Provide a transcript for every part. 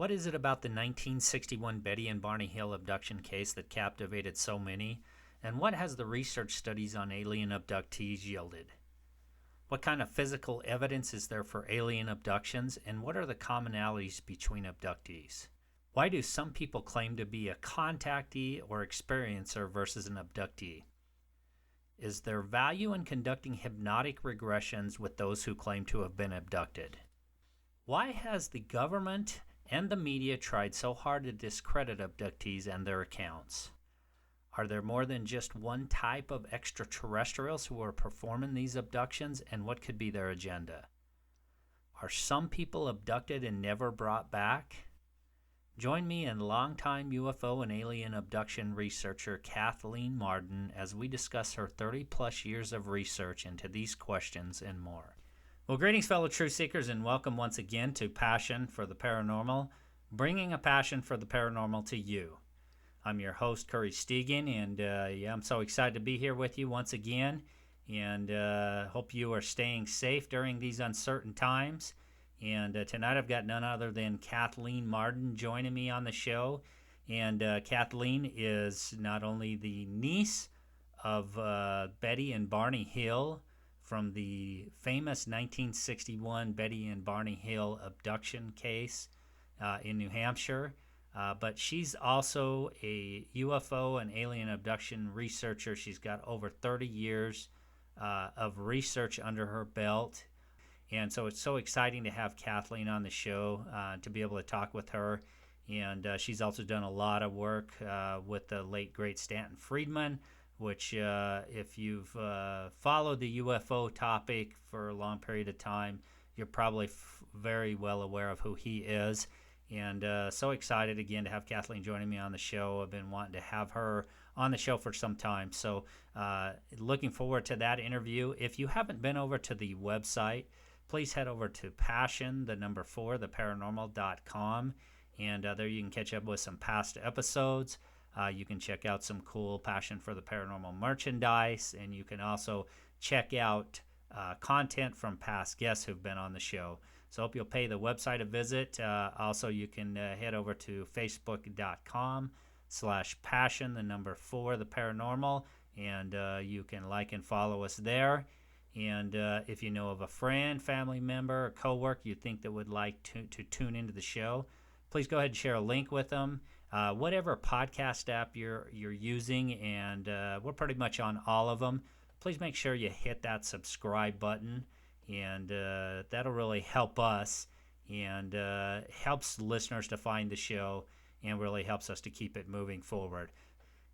What is it about the 1961 Betty and Barney Hill abduction case that captivated so many? And what has the research studies on alien abductees yielded? What kind of physical evidence is there for alien abductions, and what are the commonalities between abductees? Why do some people claim to be a contactee or experiencer versus an abductee? Is there value in conducting hypnotic regressions with those who claim to have been abducted? Why has the government and the media tried so hard to discredit abductees and their accounts? Are there more than just one type of extraterrestrials who are performing these abductions, and what could be their agenda? Are some people abducted and never brought back? Join me and longtime UFO and alien abduction researcher Kathleen Marden as we discuss her 30-plus years of research into these questions and more. Well, greetings, fellow truth seekers, and welcome once again to Passion for the Paranormal, bringing a passion for the paranormal to you. I'm your host, Curry Stegan, and I'm so excited to be here with you once again, and hope you are staying safe during these uncertain times. And tonight I've got none other than Kathleen Marden joining me on the show. And Kathleen is not only the niece of Betty and Barney Hill from the famous 1961 Betty and Barney Hill abduction case in New Hampshire, but she's also a UFO and alien abduction researcher. She's got over 30 years of research under her belt. And so it's so exciting to have Kathleen on the show to be able to talk with her. And she's also done a lot of work with the late, great Stanton Friedman, which if you've followed the UFO topic for a long period of time, you're probably very well aware of who he is. And so excited again to have Kathleen joining me on the show. I've been wanting to have her on the show for some time. So looking forward to that interview. If you haven't been over to the website, please head over to passion4theparanormal.com. And there you can catch up with some past episodes. You can check out some cool Passion for the Paranormal merchandise. And you can also check out content from past guests who've been on the show. So I hope you'll pay the website a visit. Also, you can head over to facebook.com/passion4 the paranormal, and you can like and follow us there. And if you know of a friend, family member, or coworker you think that would like to tune into the show, please go ahead and share a link with them. Whatever podcast app you're using, and we're pretty much on all of them. Please make sure you hit that subscribe button. And that'll really help us and helps listeners to find the show and really helps us to keep it moving forward.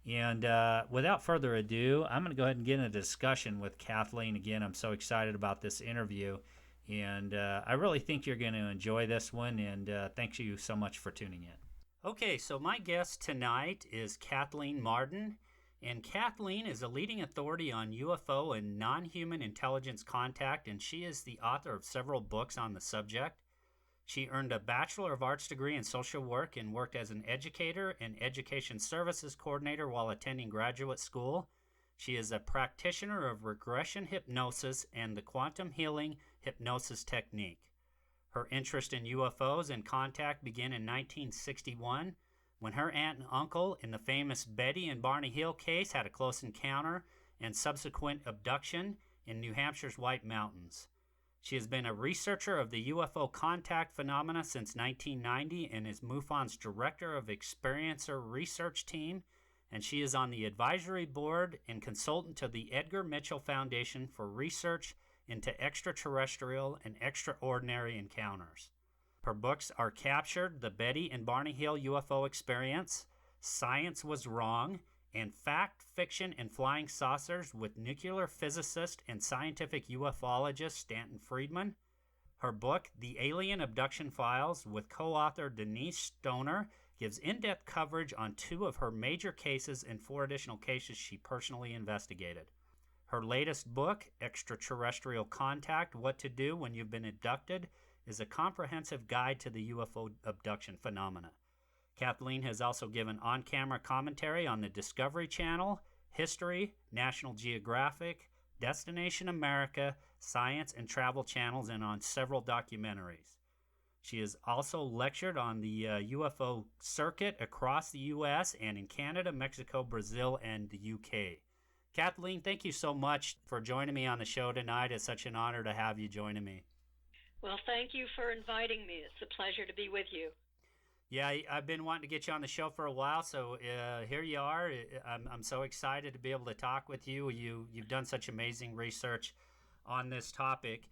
And without further ado, I'm going to go ahead and get in a discussion with Kathleen. Again, I'm so excited about this interview, and I really think you're going to enjoy this one, and thank you so much for tuning in. Okay, so my guest tonight is Kathleen Marden. And Kathleen is a leading authority on UFO and non-human intelligence contact, and she is the author of several books on the subject. She earned a Bachelor of Arts degree in social work and worked as an educator and education services coordinator while attending graduate school. She is a practitioner of regression hypnosis and the quantum healing hypnosis technique. Her interest in UFOs and contact began in 1961. When her aunt and uncle in the famous Betty and Barney Hill case had a close encounter and subsequent abduction in New Hampshire's White Mountains. She has been a researcher of the UFO contact phenomena since 1990 and is MUFON's Director of Experiencer Research Team, and she is on the advisory board and consultant to the Edgar Mitchell Foundation for Research into Extraterrestrial and Extraordinary Encounters. Her books are Captured, The Betty and Barney Hill UFO Experience, Science Was Wrong, and Fact, Fiction, and Flying Saucers with nuclear physicist and scientific ufologist Stanton Friedman. Her book, The Alien Abduction Files, with co-author Denise Stoner, gives in-depth coverage on 2 of her major cases and 4 additional cases she personally investigated. Her latest book, Extraterrestrial Contract, What to Do When You've Been Abducted, is a comprehensive guide to the UFO abduction phenomena. Kathleen has also given on-camera commentary on the Discovery Channel, History, National Geographic, Destination America, Science and Travel channels, and on several documentaries. She has also lectured on the UFO circuit across the U.S. and in Canada, Mexico, Brazil, and the U.K. Kathleen, thank you so much for joining me on the show tonight. It's such an honor to have you joining me. Well, thank you for inviting me. It's a pleasure to be with you. Yeah, I've been wanting to get you on the show for a while, so here you are. I'm so excited to be able to talk with you. You've done such amazing research on this topic.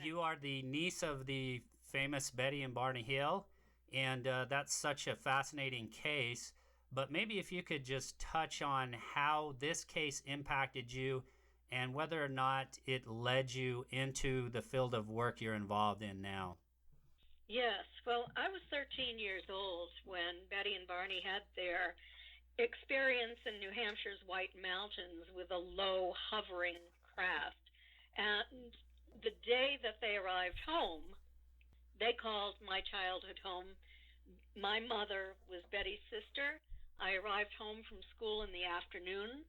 You are the niece of the famous Betty and Barney Hill, and that's such a fascinating case. But maybe if you could just touch on how this case impacted you and whether or not it led you into the field of work you're involved in now. Yes, well, I was 13 years old when Betty and Barney had their experience in New Hampshire's White Mountains with a low hovering craft. And the day that they arrived home, they called my childhood home. My mother was Betty's sister. I arrived home from school in the afternoon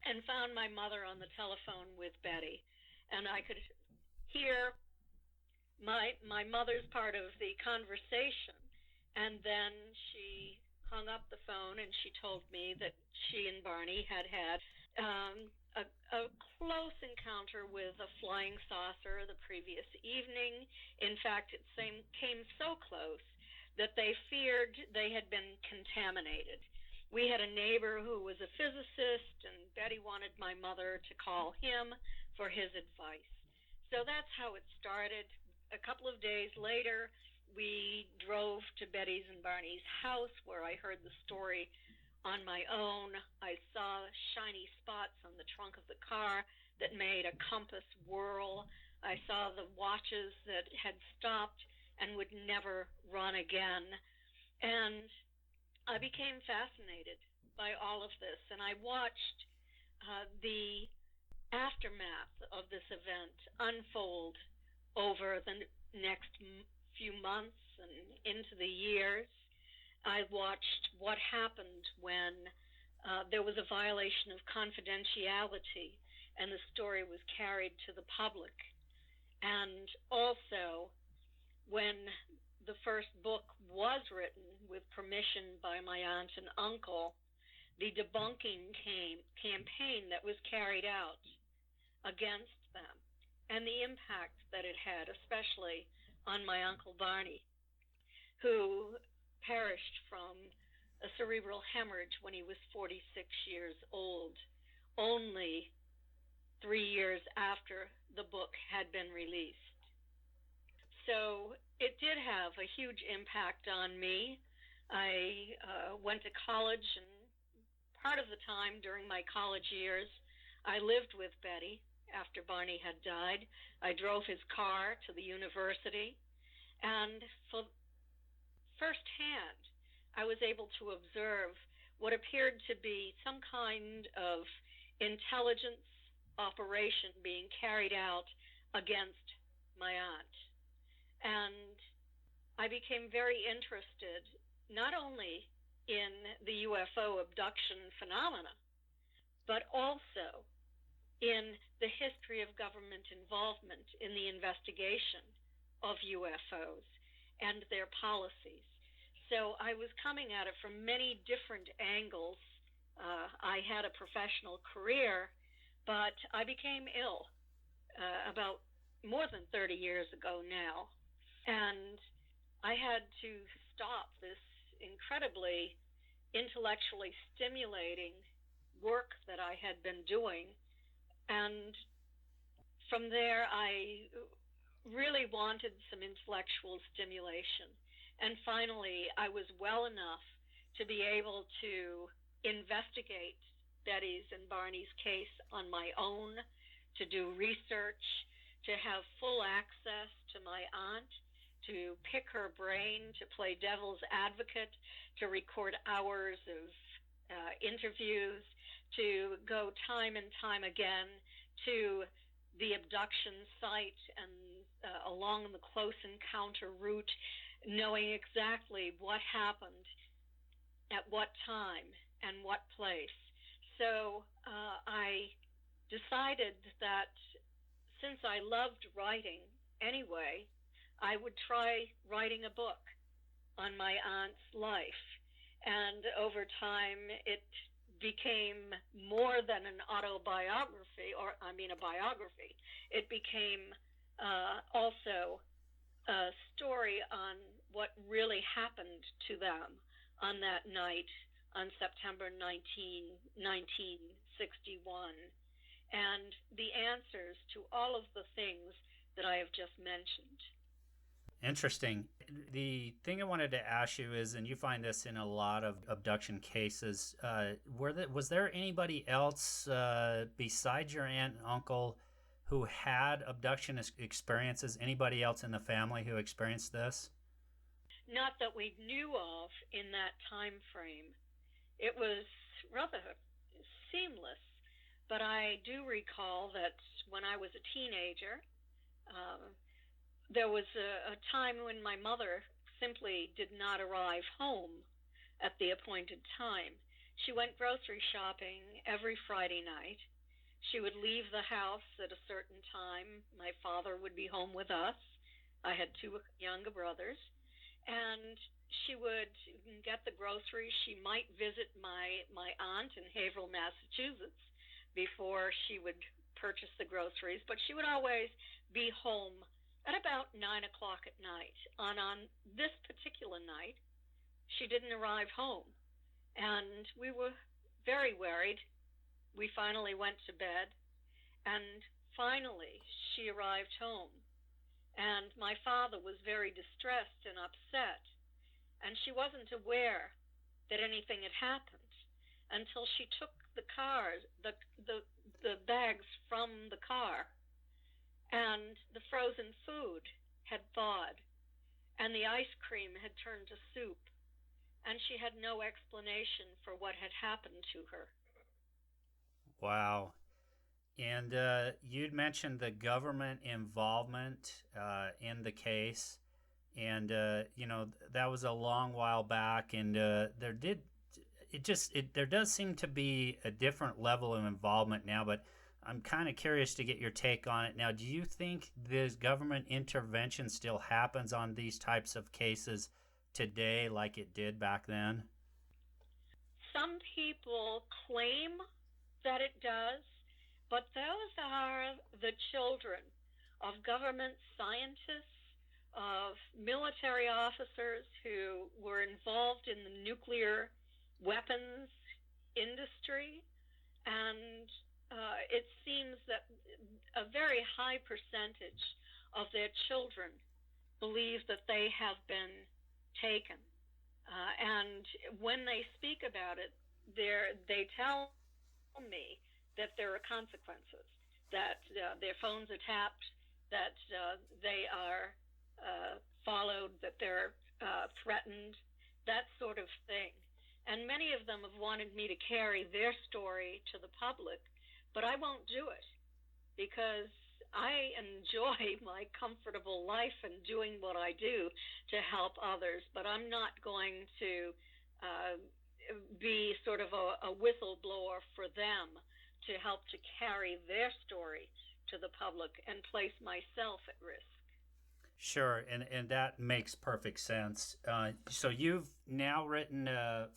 and found my mother on the telephone with Betty. And I could hear my mother's part of the conversation. And then she hung up the phone and she told me that she and Barney had a close encounter with a flying saucer the previous evening. In fact, it came so close that they feared they had been contaminated. We had a neighbor who was a physicist, and Betty wanted my mother to call him for his advice. So that's how it started. A couple of days later, we drove to Betty's and Barney's house where I heard the story on my own. I saw shiny spots on the trunk of the car that made a compass whirl. I saw the watches that had stopped and would never run again. And I became fascinated by all of this, and I watched the aftermath of this event unfold over the next few months and into the years. I watched what happened when there was a violation of confidentiality and the story was carried to the public. And also when the first book was written with permission by my aunt and uncle, the debunking campaign that was carried out against them and the impact that it had, especially on my Uncle Barney, who perished from a cerebral hemorrhage when he was 46 years old, only 3 years after the book had been released. So it did have a huge impact on me. I went to college, and part of the time during my college years, I lived with Betty after Barney had died. I drove his car to the university, and for firsthand, I was able to observe what appeared to be some kind of intelligence operation being carried out against my aunt. And I became very interested not only in the UFO abduction phenomena, but also in the history of government involvement in the investigation of UFOs and their policies. So I was coming at it from many different angles. I had a professional career, but I became ill about more than 30 years ago now. And I had to stop this incredibly intellectually stimulating work that I had been doing. And from there, I really wanted some intellectual stimulation. And finally, I was well enough to be able to investigate Betty's and Barney's case on my own, to do research, to have full access to my aunt, to pick her brain, to play devil's advocate, to record hours of interviews, to go time and time again to the abduction site and along the close encounter route, knowing exactly what happened at what time and what place. So I decided that since I loved writing anyway, I would try writing a book on my aunt's life. And over time, it became more than an autobiography, a biography. It became also a story on what really happened to them on that night on September 19, 1961, and the answers to all of the things that I have just mentioned. Interesting. The thing I wanted to ask you is, and you find this in a lot of abduction cases, was there anybody else besides your aunt and uncle who had abduction experiences? Anybody else in the family who experienced this? Not that we knew of in that time frame. It was rather seamless, but I do recall that when I was a teenager, there was a time when my mother simply did not arrive home at the appointed time. She went grocery shopping every Friday night. She would leave the house at a certain time. My father would be home with us. I had two younger brothers. And she would get the groceries. She might visit my aunt in Haverhill, Massachusetts, before she would purchase the groceries. But she would always be home at about 9 o'clock at night. On this particular night, she didn't arrive home, and we were very worried. We finally went to bed, and finally she arrived home, and my father was very distressed and upset, and she wasn't aware that anything had happened until she took the bags from the car, and the frozen food had thawed, and the ice cream had turned to soup, and she had no explanation for what had happened to her. Wow. And you'd mentioned the government involvement in the case, and that was a long while back, and there does seem to be a different level of involvement now, but I'm kind of curious to get your take on it. Now, do you think this government intervention still happens on these types of cases today like it did back then? Some people claim that it does, but those are the children of government scientists, of military officers who were involved in the nuclear weapons industry, and it seems that a very high percentage of their children believe that they have been taken. And when they speak about it, they tell me that there are consequences, that their phones are tapped, that they are followed, that they're threatened, that sort of thing. And many of them have wanted me to carry their story to the public, but I won't do it because I enjoy my comfortable life and doing what I do to help others, but I'm not going to be sort of a whistleblower for them to help to carry their story to the public and place myself at risk. Sure, and that makes perfect sense. So you've now written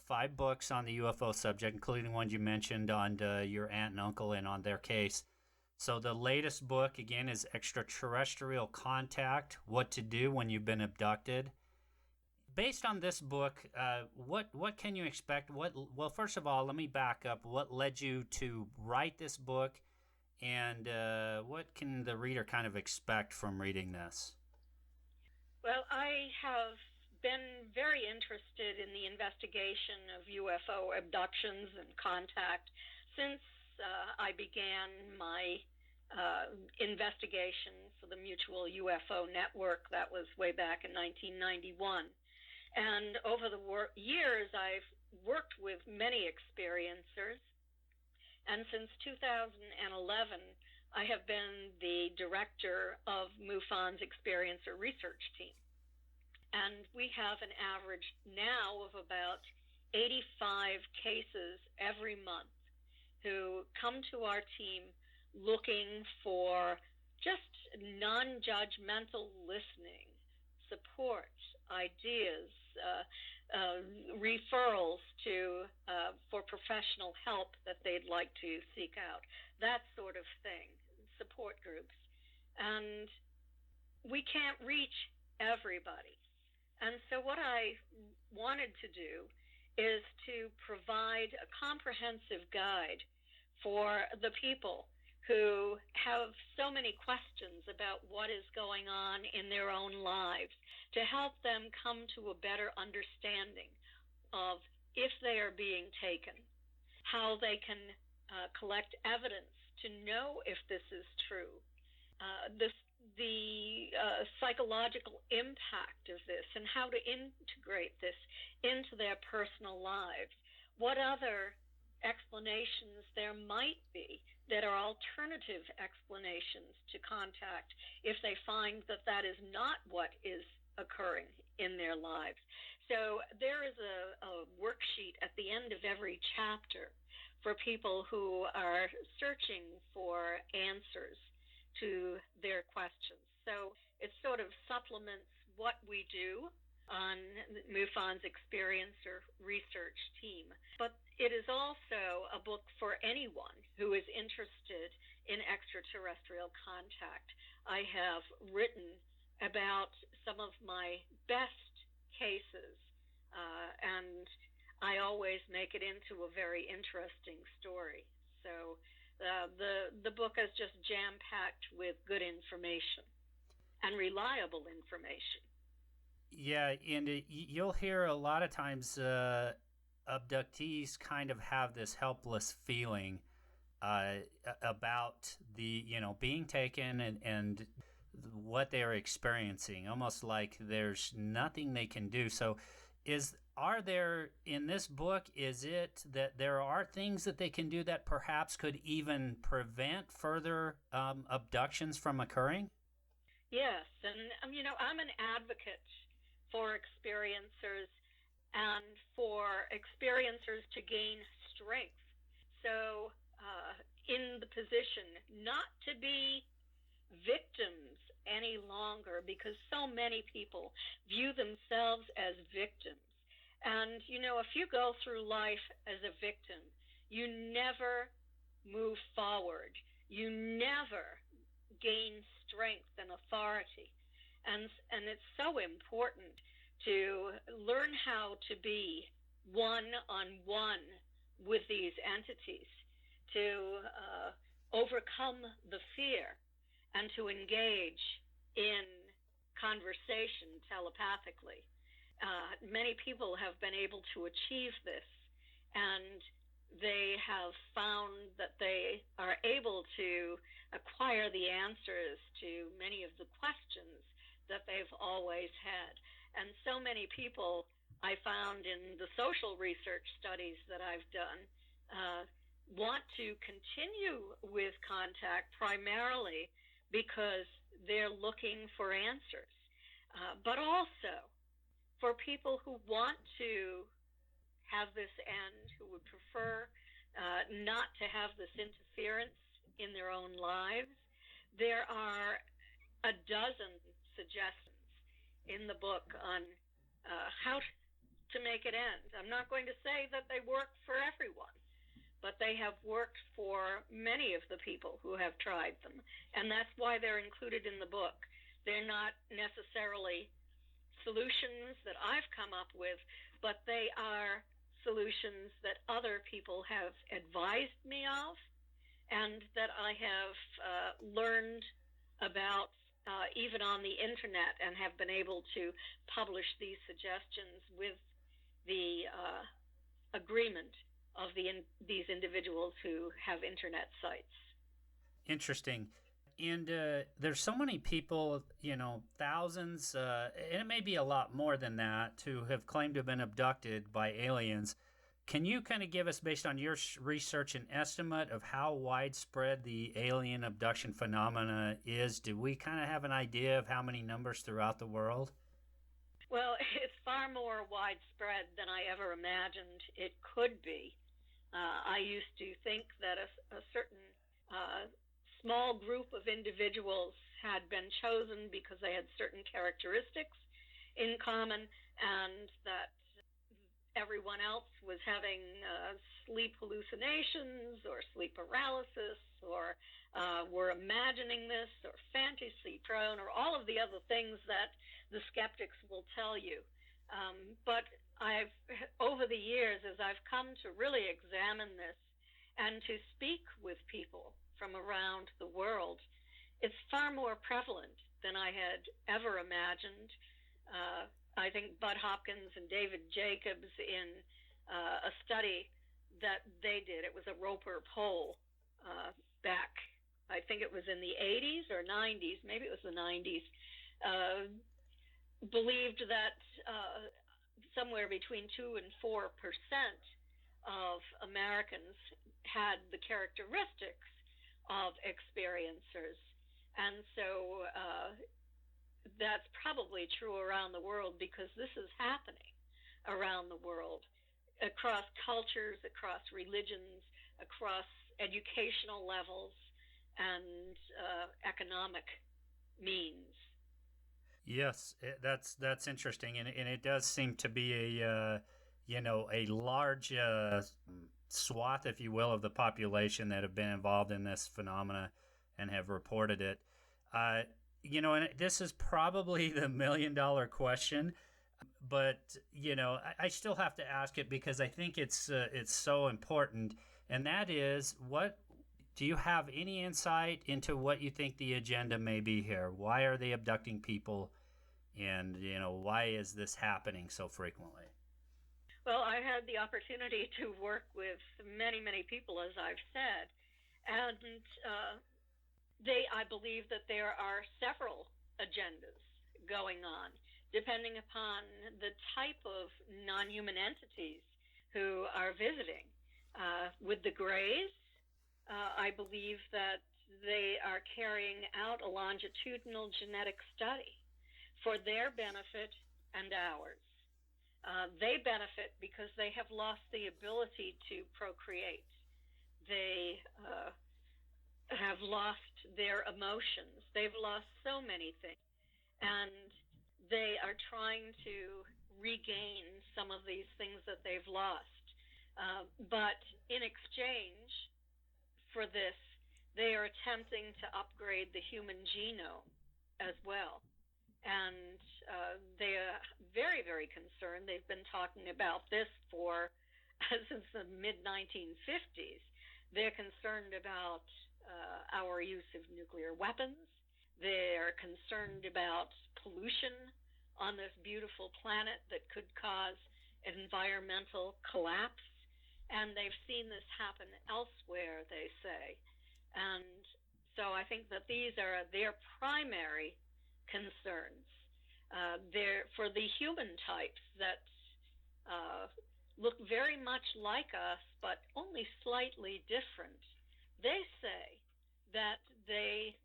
5 books on the UFO subject, including one you mentioned on your aunt and uncle and on their case. So the latest book, again, is Extraterrestrial Contract, What to Do When You've Been Abducted. Based on this book, what can you expect? Well, first of all, let me back up. What led you to write this book, and what can the reader kind of expect from reading this? Well, I have been very interested in the investigation of UFO abductions and contact since I began my investigation for the Mutual UFO Network. That was way back in 1991. And over the years, I've worked with many experiencers. And since 2011, I have been the director of MUFON's Experiencer Research Team. And we have an average now of about 85 cases every month who come to our team looking for just non-judgmental listening, support, ideas, referrals for professional help that they'd like to seek out, that sort of thing, support groups. And we can't reach everybody. And so what I wanted to do is to provide a comprehensive guide for the people who have so many questions about what is going on in their own lives, to help them come to a better understanding of if they are being taken, how they can collect evidence to know if this is true, the psychological impact of this, and how to integrate this into their personal lives. What other explanations there might be that are alternative explanations to contact if they find that that is not what is occurring in their lives. So there is a worksheet at the end of every chapter for people who are searching for answers to their questions. So it sort of supplements what we do on MUFON's experiencer research team. But it is also a book for anyone who is interested in extraterrestrial contact. I have written about some of my best cases, and I always make it into a very interesting story. So the book is just jam-packed with good information and reliable information. Yeah, and you'll hear a lot of times abductees kind of have this helpless feeling about being taken and what they're experiencing, almost like there's nothing they can do. So are there, in this book, is it that there are things that they can do that perhaps could even prevent further abductions from occurring? Yes, and I'm an advocate for experiencers and for experiencers to gain strength. So in the position not to be victims any longer, because so many people view themselves as victims. And, if you go through life as a victim, you never move forward. You never gain strength and authority. And it's so important to learn how to be one-on-one with these entities, to overcome the fear, and to engage in conversation telepathically. Many people have been able to achieve this, and they have found that they are able to acquire the answers to many of the questions that they've always had. And so many people I found in the social research studies that I've done want to continue with contact primarily because they're looking for answers, but also for people who want to have this end, who would prefer not to have this interference in their own lives. There are a dozen suggestions in the book on how to make it end. I'm not going to say that they work for everyone, but they have worked for many of the people who have tried them, and that's why they're included in the book. They're not necessarily solutions that I've come up with, but they are solutions that other people have advised me of and that I have learned about even on the internet, and have been able to publish these suggestions with the agreement of these individuals who have internet sites. Interesting. And there's so many people, thousands, and it may be a lot more than that, who have claimed to have been abducted by aliens. Can you kind of give us, based on your research, an estimate of how widespread the alien abduction phenomena is? Do we kind of have an idea of how many numbers throughout the world? Well, it's far more widespread than I ever imagined it could be. I used to think that a certain small group of individuals had been chosen because they had certain characteristics in common, and that everyone else was having sleep hallucinations or sleep paralysis, or were imagining this, or fantasy prone, or all of the other things that the skeptics will tell you. But over the years, as I've come to really examine this and to speak with people from around the world, it's far more prevalent than I had ever imagined. I think Bud Hopkins and David Jacobs, in a study that they did, it was a Roper poll back, I think it was in the 80s or 90s, maybe it was the 90s, believed that somewhere between 2 and 4% of Americans had the characteristics of experiencers. And so that's probably true around the world, because this is happening around the world, across cultures, across religions, across educational levels, and economic means. Yes, that's interesting, and it does seem to be a a large swath, if you will, of the population that have been involved in this phenomena and have reported it. And this is probably the $1,000,000 question, but I still have to ask it because I think it's so important, and that is, what do you have any insight into what you think the agenda may be here? Why are they abducting people, and why is this happening so frequently? Well, I had the opportunity to work with many, many people, as I've said, and I believe that there are several agendas going on, depending upon the type of non-human entities who are visiting. With the Greys, I believe that they are carrying out a longitudinal genetic study for their benefit and ours. They benefit because they have lost the ability to procreate. They have lost their emotions. They've lost so many things. And they are trying to regain some of these things that they've lost. But in exchange for this, they are attempting to upgrade the human genome as well. And they are very, very concerned. They've been talking about this since the mid-1950s. They're concerned about our use of nuclear weapons. They're concerned about pollution on this beautiful planet that could cause environmental collapse. And they've seen this happen elsewhere, they say. And so I think that these are their primary concerns. They're for the human types that look very much like us, but only slightly different. They say that they,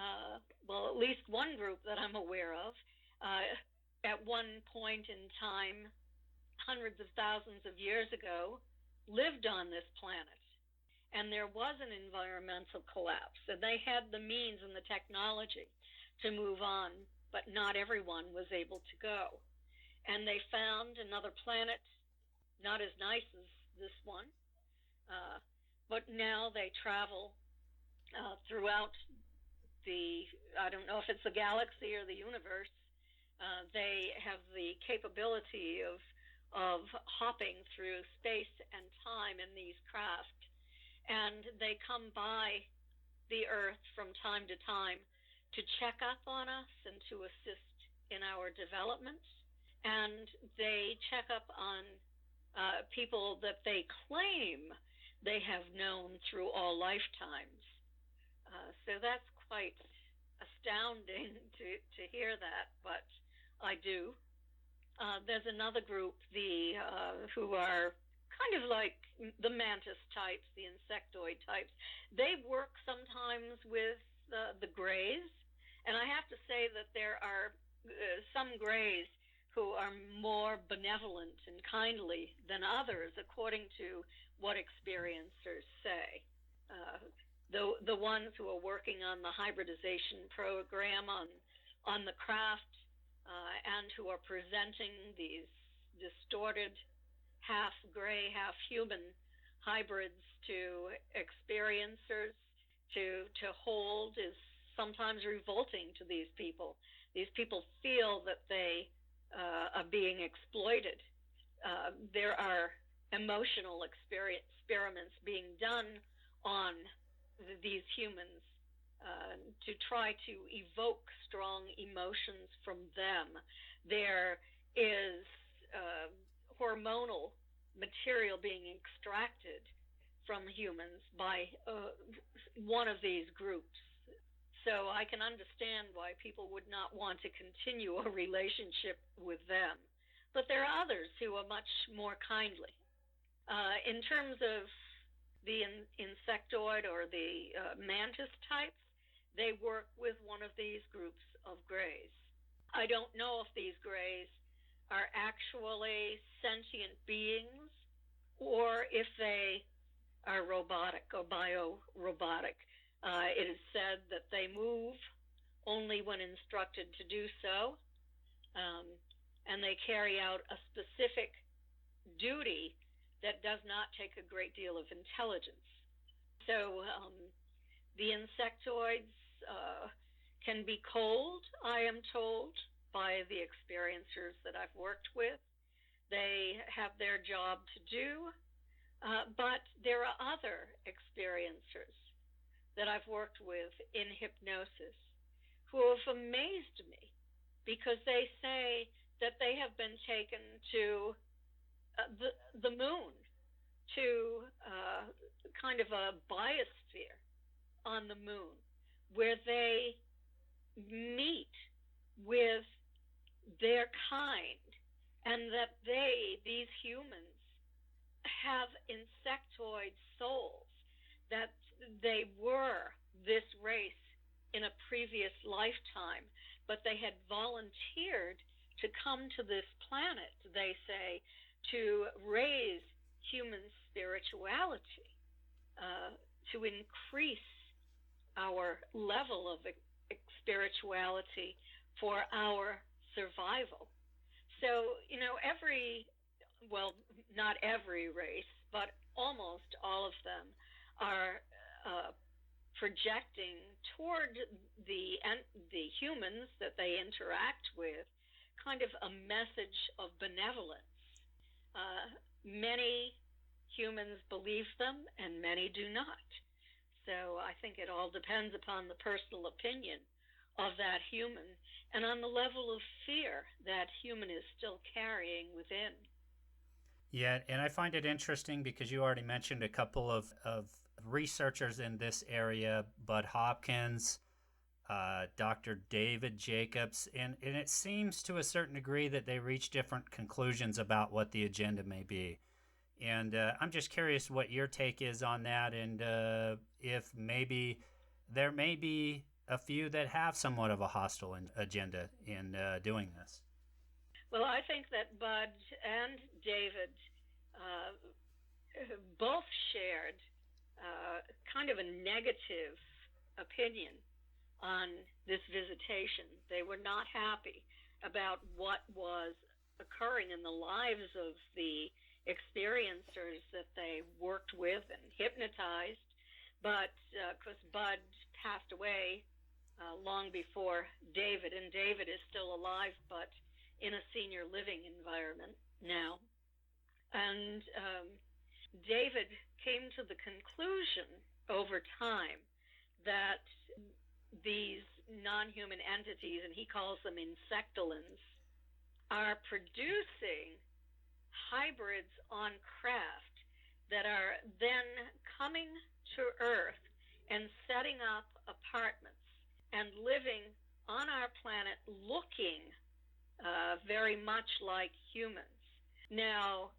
at least one group that I'm aware of, at one point in time, hundreds of thousands of years ago, lived on this planet. And there was an environmental collapse, and they had the means and the technology to move on, but not everyone was able to go. And they found another planet, not as nice as this one, but now they travel throughout I don't know if it's the galaxy or the universe. They have the capability of hopping through space and time in these craft. And they come by the Earth from time to time to check up on us and to assist in our development. And they check up on people that they claim they have known through all lifetimes. So that's quite astounding to hear that, but I do. There's another group, who are kind of like the mantis types, the insectoid types. They work sometimes with the Greys, and I have to say that there are some Greys who are more benevolent and kindly than others, according to what experiencers say. The ones who are working on the hybridization program on the craft and who are presenting these distorted, half gray, half human hybrids to experiencers to hold is sometimes revolting to these people. These people feel that they are being exploited. There are emotional experiments being done on these humans to try to evoke strong emotions from them. There is hormonal material being extracted from humans by one of these groups. So I can understand why people would not want to continue a relationship with them. But there are others who are much more kindly. In terms of the insectoid or the mantis types, they work with one of these groups of grays. I don't know if these grays are actually sentient beings or if they are robotic or bio-robotic. It is said that they move only when instructed to do so, and they carry out a specific duty that does not take a great deal of intelligence. So the insectoids can be cold, I am told, by the experiencers that I've worked with. They have their job to do, but there are other experiencers that I've worked with in hypnosis who have amazed me because they say that they have been taken to the moon, to kind of a biosphere on the moon, where they meet with their kind, and that these humans, have insectoid souls, that they were this race in a previous lifetime, but they had volunteered to come to this planet, they say, to raise human spirituality, to increase our level of spirituality for our survival. So, not every race, but almost all of them are projecting toward the humans that they interact with kind of a message of benevolence. Many humans believe them and many do not. So I think it all depends upon the personal opinion of that human and on the level of fear that human is still carrying within. Yeah, and I find it interesting because you already mentioned a couple of researchers in this area, Bud Hopkins, Dr. David Jacobs, and it seems to a certain degree that they reach different conclusions about what the agenda may be. And I'm just curious what your take is on that, and if maybe there may be a few that have somewhat of a hostile agenda in doing this. Well, I think that Bud and David both shared kind of a negative opinion on this visitation. They were not happy about what was occurring in the lives of the experiencers that they worked with and hypnotized. But because Bud passed away long before David, and David is still alive, but in a senior living environment now. And David came to the conclusion over time that these non-human entities, and he calls them insectolins, are producing hybrids on craft that are then coming to Earth and setting up apartments and living on our planet looking very much like humans. Now,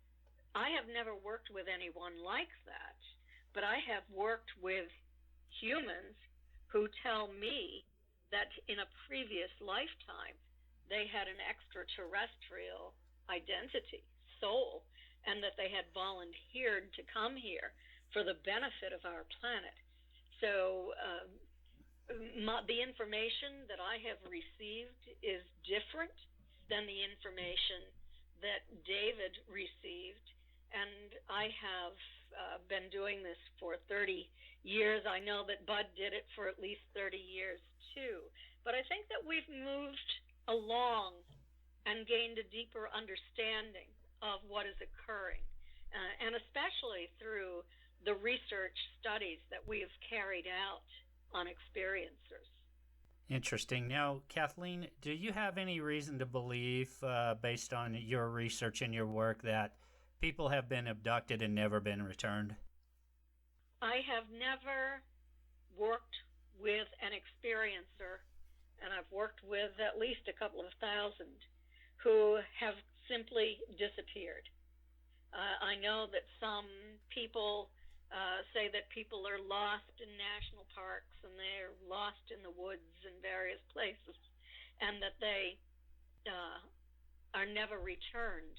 I have never worked with anyone like that, but I have worked with humans who tell me that in a previous lifetime they had an extraterrestrial identity, soul, and that they had volunteered to come here for the benefit of our planet. So the information that I have received is different than the information that David received. And I have been doing this for 30 years. I know that Bud did it for at least 30 years too. But I think that we've moved along and gained a deeper understanding of what is occurring, and especially through the research studies that we have carried out on experiencers. Interesting. Now, Kathleen, do you have any reason to believe, based on your research and your work, that people have been abducted and never been returned? I have never worked with an experiencer, and I've worked with at least a couple of thousand who have simply disappeared. I know that some people say that people are lost in national parks and they're lost in the woods in various places, and that they are never returned.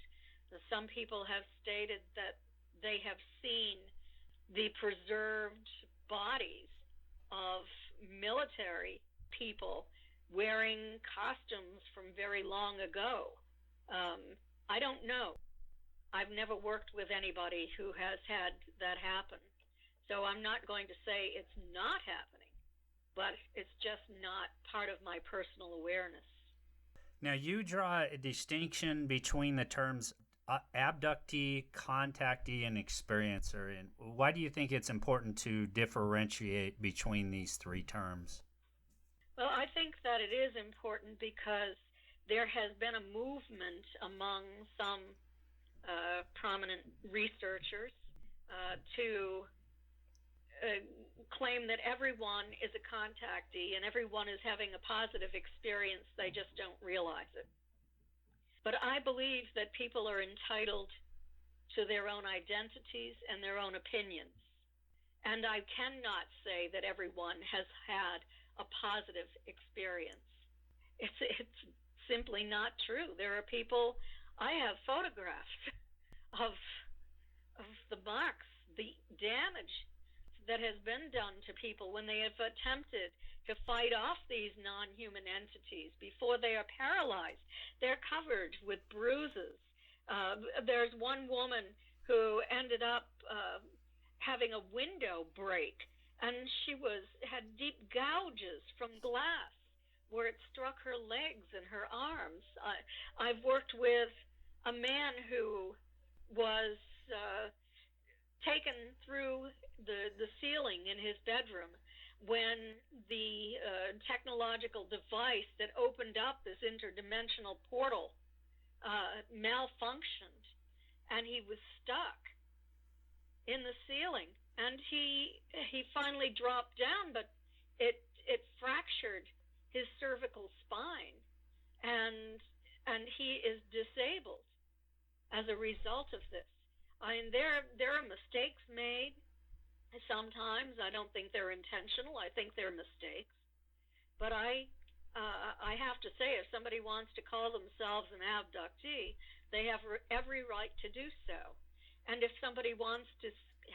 Some people have stated that they have seen the preserved bodies of military people wearing costumes from very long ago. I don't know. I've never worked with anybody who has had that happen. So I'm not going to say it's not happening, but it's just not part of my personal awareness. Now, you draw a distinction between the terms abductee, contactee, and experiencer. And why do you think it's important to differentiate between these three terms? Well, I think that it is important because there has been a movement among some prominent researchers to claim that everyone is a contactee and everyone is having a positive experience, they just don't realize it. But I believe that people are entitled to their own identities and their own opinions. And I cannot say that everyone has had a positive experience. It's simply not true. There are people, I have photographs of the marks, the damage that has been done to people when they have attempted to fight off these non-human entities before they are paralyzed. They're covered with bruises. There's one woman who ended up having a window break, and she had deep gouges from glass where it struck her legs and her arms. I've worked with a man who was taken through the ceiling in his bedroom when the technological device that opened up this interdimensional portal malfunctioned, and he was stuck in the ceiling. And he finally dropped down, but it fractured his cervical spine, and he is disabled as a result of this. I mean, there are mistakes made. Sometimes I don't think they're intentional. I think they're mistakes. But I have to say, if somebody wants to call themselves an abductee, they have every right to do so. And if somebody wants to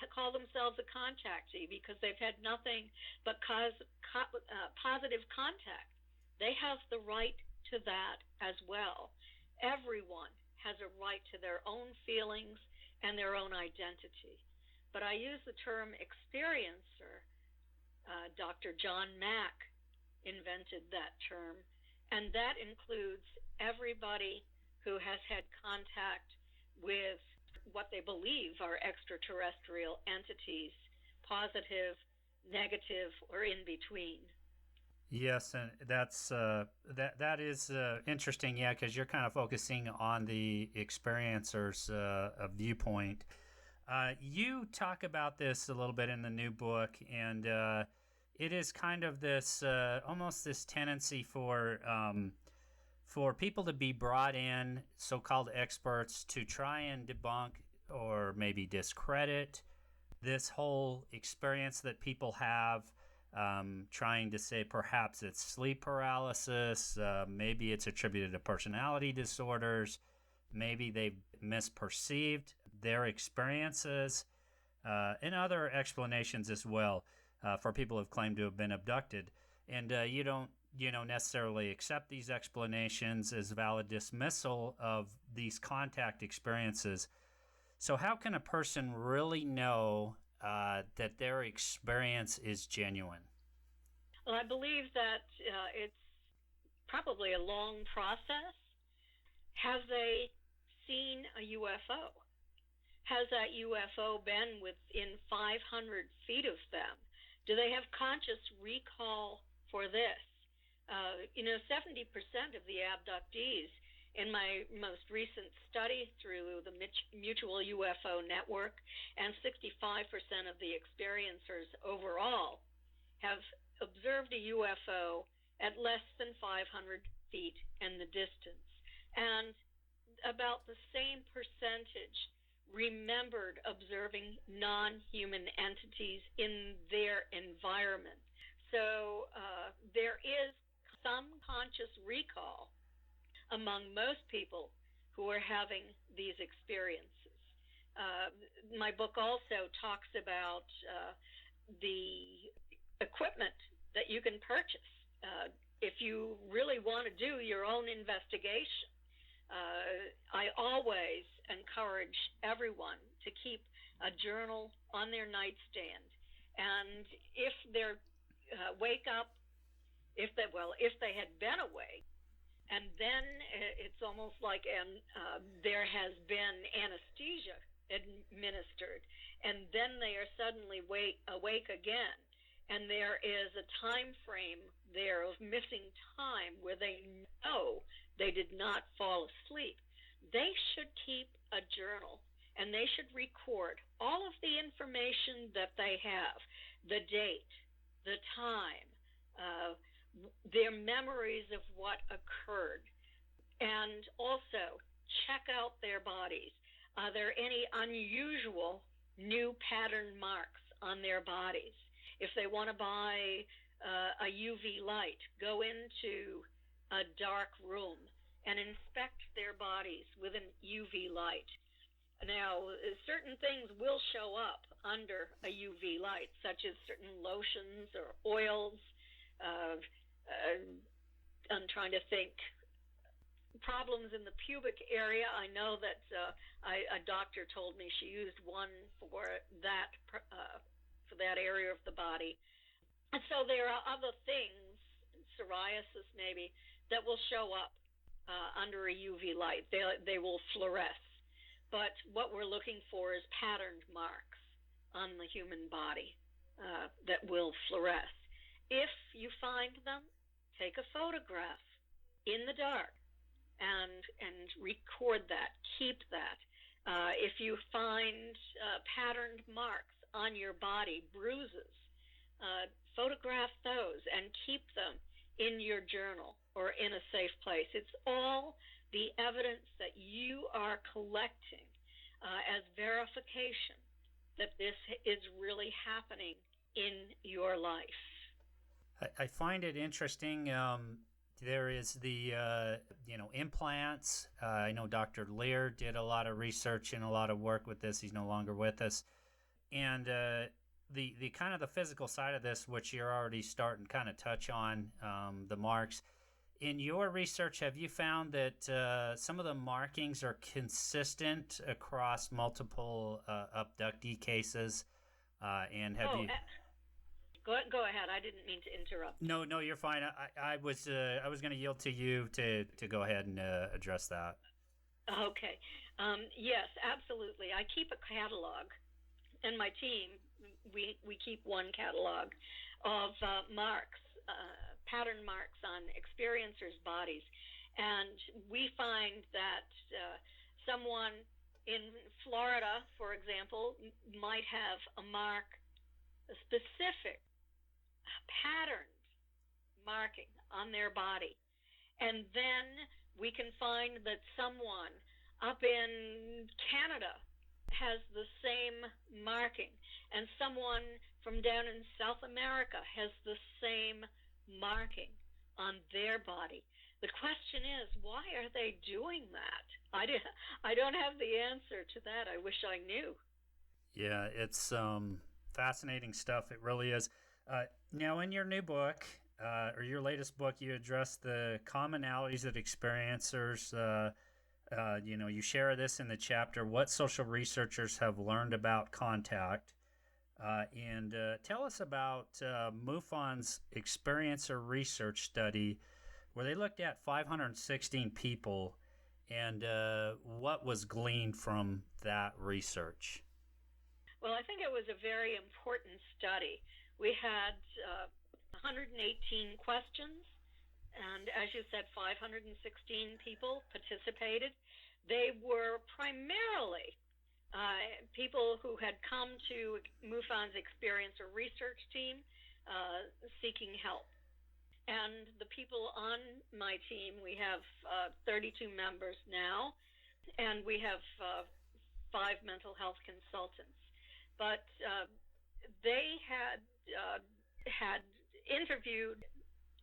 call themselves a contactee because they've had nothing but positive contact, they have the right to that as well. Everyone has a right to their own feelings and their own identity. But I use the term experiencer. Dr. John Mack invented that term, and that includes everybody who has had contact with what they believe are extraterrestrial entities, positive, negative, or in between. Yes, and that is interesting, yeah, because you're kind of focusing on the experiencer's viewpoint. You talk about this a little bit in the new book, and it is kind of this almost this tendency for people to be brought in, so-called experts, to try and debunk or maybe discredit this whole experience that people have. Trying to say perhaps it's sleep paralysis, maybe it's attributed to personality disorders, maybe they've misperceived their experiences, and other explanations as well for people who've claimed to have been abducted. And you don't necessarily accept these explanations as valid dismissal of these contact experiences. So how can a person really know that their experience is genuine? Well, I believe that it's probably a long process. Have they seen a UFO? Has that UFO been within 500 feet of them? Do they have conscious recall for this? 70% of the abductees in my most recent study through the Mutual UFO Network, and 65% of the experiencers overall have observed a UFO at less than 500 feet in the distance. And about the same percentage remembered observing non-human entities in their environment. So there is some conscious recall among most people who are having these experiences. My book also talks about the equipment that you can purchase if you really want to do your own investigation. I always encourage everyone to keep a journal on their nightstand, and if they wake up, if they had been awake, and then it's almost like there has been anesthesia administered, and then they are suddenly awake again, and there is a time frame there of missing time where they know they did not fall asleep. They should keep a journal, and they should record all of the information that they have, the date, the time, their memories of what occurred, and also check out their bodies. Are there any unusual new pattern marks on their bodies? If they want to buy a UV light, go into a dark room and inspect their bodies with an UV light. Now, certain things will show up under a UV light, such as certain lotions or oils. I'm trying to think. Problems in the pubic area. I know that a doctor told me she used one for that area of the body. And so there are other things, psoriasis maybe, that will show up under a UV light. They will fluoresce. But what we're looking for is patterned marks on the human body that will fluoresce. If you find them, take a photograph in the dark and record that, keep that. If you find patterned marks on your body, bruises, photograph those and keep them in your journal or in a safe place. It's all the evidence that you are collecting as verification that this is really happening in your life. I find it interesting. There is the implants. I know Dr. Lear did a lot of research and a lot of work with this. He's no longer with us. And the kind of the physical side of this, which you're already starting to kind of touch on, the marks. In your research, have you found that some of the markings are consistent across multiple abductee cases? And have you? Go ahead. I didn't mean to interrupt. No, you're fine. I was going to yield to you to go ahead and address that. Okay. Yes, absolutely. I keep a catalog, and my team we keep one catalog of marks, pattern marks on experiencers' bodies, and we find that someone in Florida, for example, might have a mark, a specific patterned marking on their body. And then we can find that someone up in Canada has the same marking, and someone from down in South America has the same marking on their body. The question is, why are they doing that? I don't have the answer to that. I wish I knew. Yeah, it's fascinating stuff. It really is. Now, in your new book, or your latest book, you address the commonalities of experiencers. You share this in the chapter, What Social Researchers Have Learned About Contact. And tell us about MUFON's experiencer research study, where they looked at 516 people and what was gleaned from that research. Well, I think it was a very important study. We had 118 questions, and as you said, 516 people participated. They were primarily people who had come to MUFON's Experiencer Research Team seeking help. And the people on my team, we have 32 members now, and we have 5 mental health consultants. But they had interviewed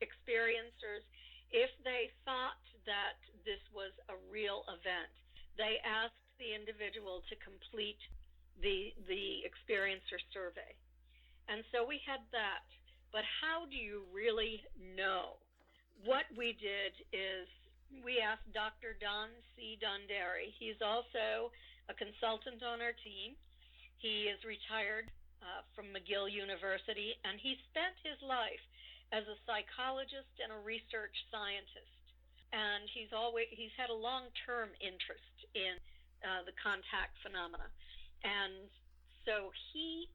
experiencers if they thought that this was a real event. They asked the individual to complete the experiencer survey. And so we had that. But how do you really know? What we did is we asked Dr. Don C. Dundary. He's also a consultant on our team. He is retired from McGill University, and he spent his life as a psychologist and a research scientist. And he's had a long-term interest in the contact phenomena. And so he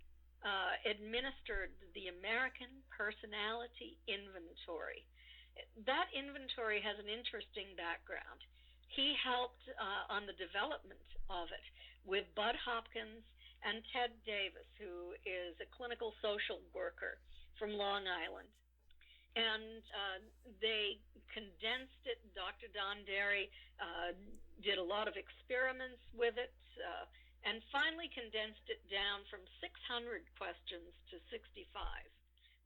administered the American Personality Inventory. That inventory has an interesting background. He helped on the development of it with Bud Hopkins and Ted Davis, who is a clinical social worker from Long Island. And they condensed it. Dr. Dundary did a lot of experiments with it and finally condensed it down from 600 questions to 65,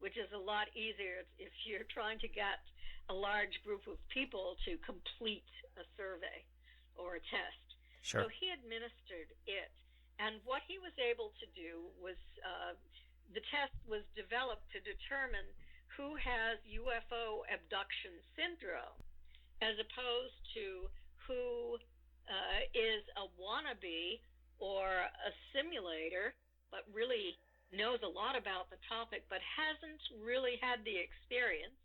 which is a lot easier if you're trying to get a large group of people to complete a survey or a test. Sure. So he administered it. And what he was able to do was the test was developed to determine who has UFO abduction syndrome as opposed to who is a wannabe or a simulator but really knows a lot about the topic but hasn't really had the experience,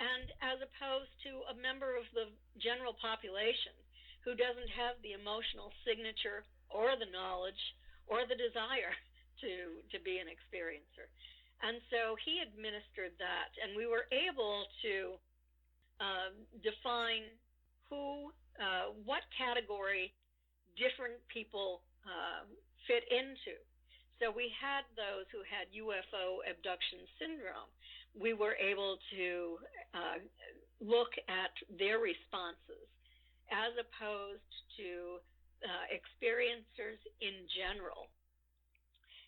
and as opposed to a member of the general population who doesn't have the emotional signature or the knowledge or the desire to be an experiencer. And so he administered that, and we were able to define what category different people fit into. So we had those who had UFO abduction syndrome. We were able to look at their responses as opposed to experiencers in general.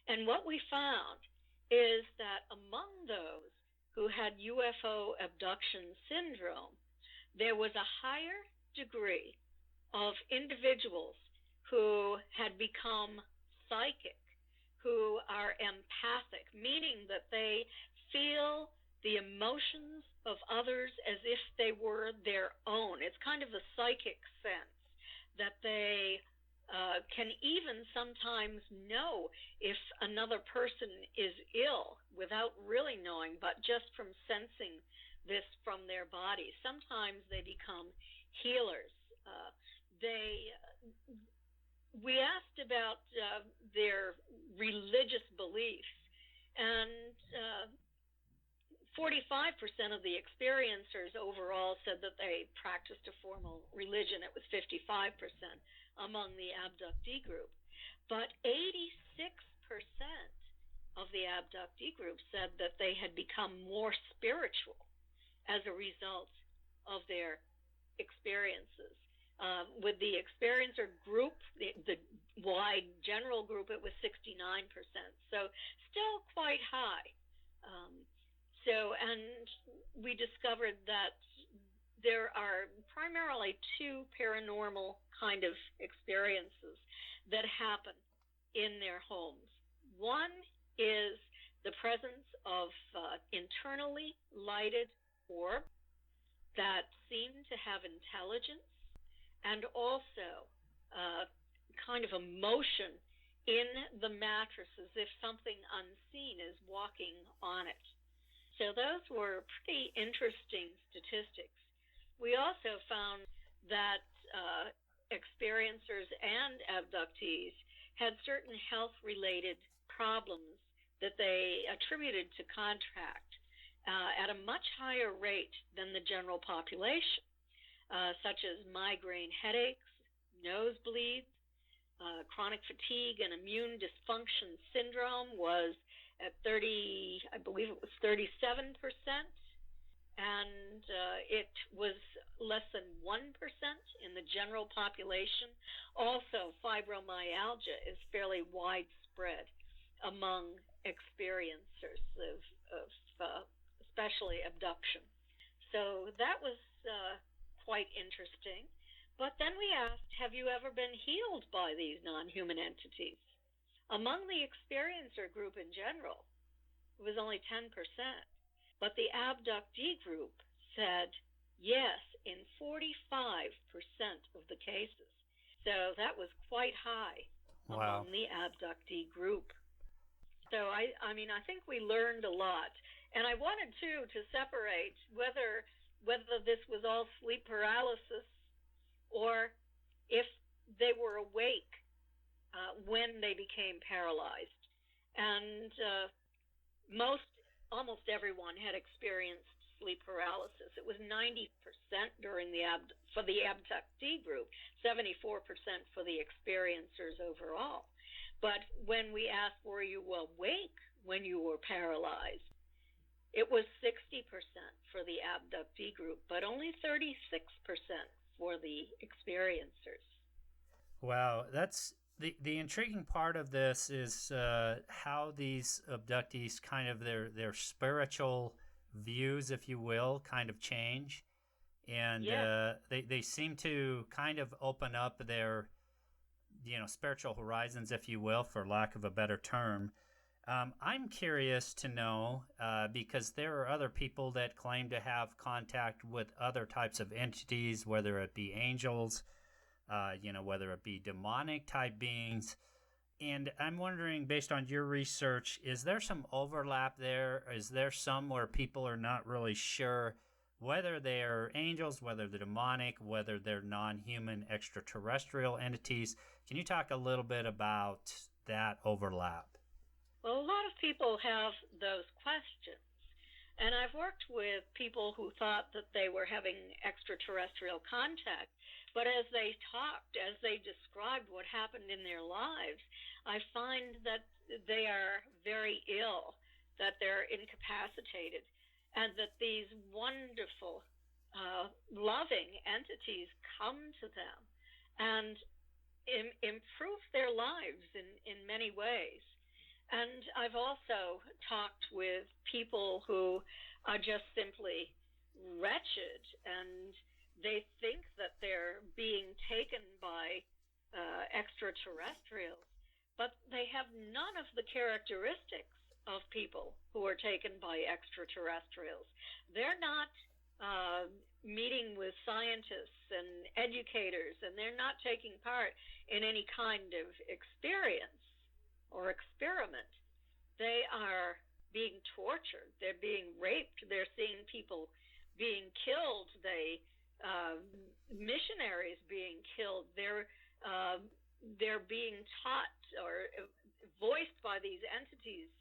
And what we found is that among those who had UFO abduction syndrome, there was a higher degree of individuals who had become psychic, who are empathic, meaning that they feel the emotions of others as if they were their own. It's kind of a psychic sense that they can even sometimes know if another person is ill without really knowing, but just from sensing this from their body. Sometimes they become healers. We asked about their religious beliefs, and 45% of the experiencers overall said that they practiced a formal religion. It was 55% among the abductee group. But 86% of the abductee group said that they had become more spiritual as a result of their experiences. With the experiencer group, the wide general group, it was 69%. So still quite high. And we discovered that there are primarily 2 paranormal kind of experiences that happen in their homes. One is the presence of internally lighted orb that seemed to have intelligence and also kind of a motion in the mattress as if something unseen is walking on it. So those were pretty interesting statistics. We also found that experiencers and abductees had certain health-related problems that they attributed to contract at a much higher rate than the general population, such as migraine headaches, nosebleeds, chronic fatigue, and immune dysfunction syndrome was at 30, I believe it was 37%, and it was less than 1% in the general population. Also, fibromyalgia is fairly widespread among experiencers of especially abduction. So that was quite interesting. But then we asked, have you ever been healed by these non-human entities? Among the experiencer group in general, it was only 10%. But the abductee group said yes in 45% of the cases. So that was quite high among the abductee group. So I think we learned a lot. And I wanted to separate whether this was all sleep paralysis or if they were awake when they became paralyzed. And almost everyone had experienced sleep paralysis. It was 90% for the abductee group, 74% for the experiencers overall. But when we asked, were you awake when you were paralyzed? It was 60% for the abductee group, but only 36% for the experiencers. Wow, that's the intriguing part of this is how these abductees kind of their spiritual views, if you will, kind of change, and they seem to kind of open up their spiritual horizons, if you will, for lack of a better term. I'm curious to know, because there are other people that claim to have contact with other types of entities, whether it be angels, whether it be demonic type beings. And I'm wondering, based on your research, is there some overlap there? Is there some where people are not really sure whether they're angels, whether they're demonic, whether they're non-human extraterrestrial entities? Can you talk a little bit about that overlap? Well, a lot of people have those questions. And I've worked with people who thought that they were having extraterrestrial contact. But as they talked, as they described what happened in their lives, I find that they are very ill, that they're incapacitated, and that these wonderful, loving entities come to them and improve their lives in many ways. And I've also talked with people who are just simply wretched, and they think that they're being taken by extraterrestrials, but they have none of the characteristics of people who are taken by extraterrestrials. They're not meeting with scientists and educators, and they're not taking part in any kind of experience or experiment. They are being tortured. They're being raped. They're seeing people being killed. Missionaries being killed. They're being taught or voiced by these entities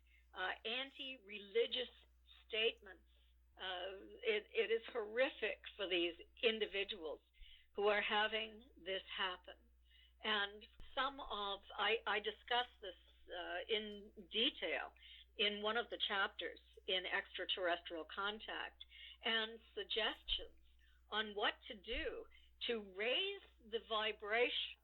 anti-religious statements. It is horrific for these individuals who are having this happen. And I discuss this in detail in one of the chapters in Extraterrestrial Contract, and suggestions on what to do to raise the vibration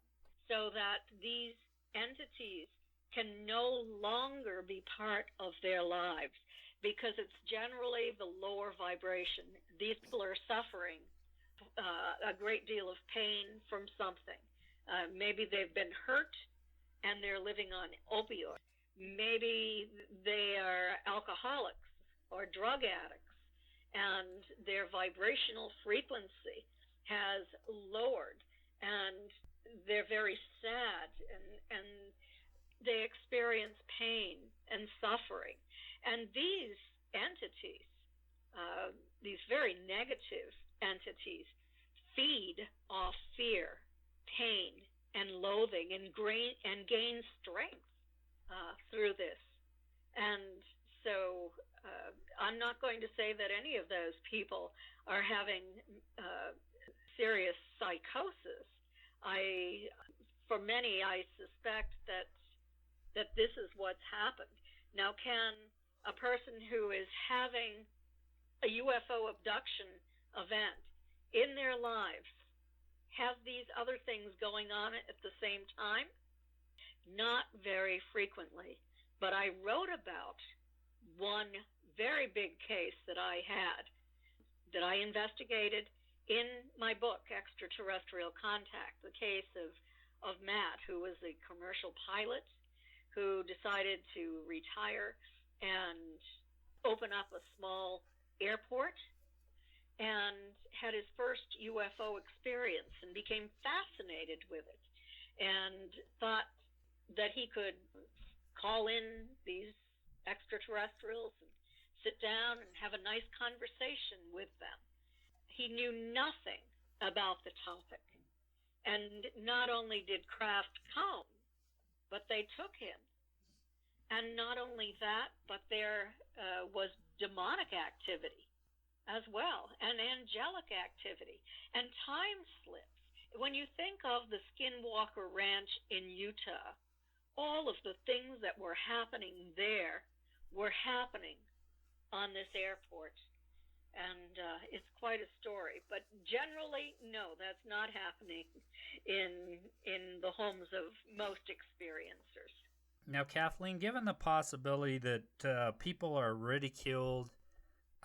so that these entities can no longer be part of their lives, because it's generally the lower vibration. These people are suffering a great deal of pain from something. Maybe they've been hurt and they're living on opioids. Maybe they are alcoholics or drug addicts, and their vibrational frequency has lowered, and they're very sad, and they experience pain and suffering. And these entities, these very negative entities, feed off fear, pain, and loathing, and gain strength through this. And so I'm not going to say that any of those people are having serious psychosis. For many, I suspect that this is what's happened. Now, can a person who is having a UFO abduction event in their lives have these other things going on at the same time? Not very frequently. But I wrote about one very big case that I had, that I investigated in my book, Extraterrestrial Contract, the case of Matt, who was a commercial pilot who decided to retire and open up a small airport, and had his first UFO experience and became fascinated with it, and thought that he could call in these extraterrestrials and sit down and have a nice conversation with them. He knew nothing about the topic. And not only did craft come, but they took him. And not only that, but there was demonic activity as well, and angelic activity, and time slips. When you think of the Skinwalker Ranch in Utah, all of the things that were happening there were happening on this airport. And it's quite a story. But generally, no, that's not happening in the homes of most experiencers. Now, Kathleen, given the possibility that people are ridiculed,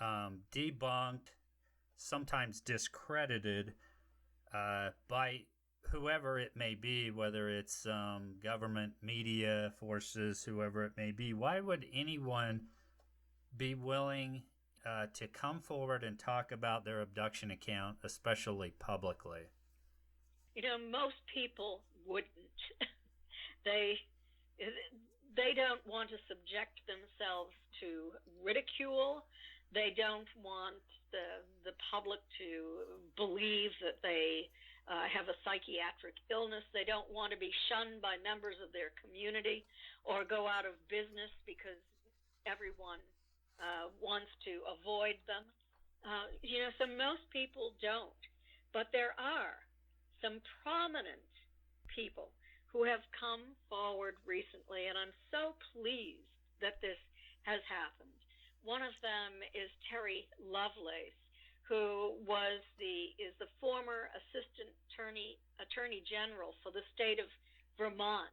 debunked, sometimes discredited by whoever it may be, whether it's government, media forces, whoever it may be, why would anyone be willing to come forward and talk about their abduction account, especially publicly? You know, most people wouldn't. They don't want to subject themselves to ridicule. They don't want the public to believe that they have a psychiatric illness. They don't want to be shunned by members of their community or go out of business because everyone wants to avoid them. So most people don't. But there are some prominent people who have come forward recently, and I'm so pleased that this has happened. One of them is Terry Lovelace, who is the former Assistant Attorney General for the state of Vermont,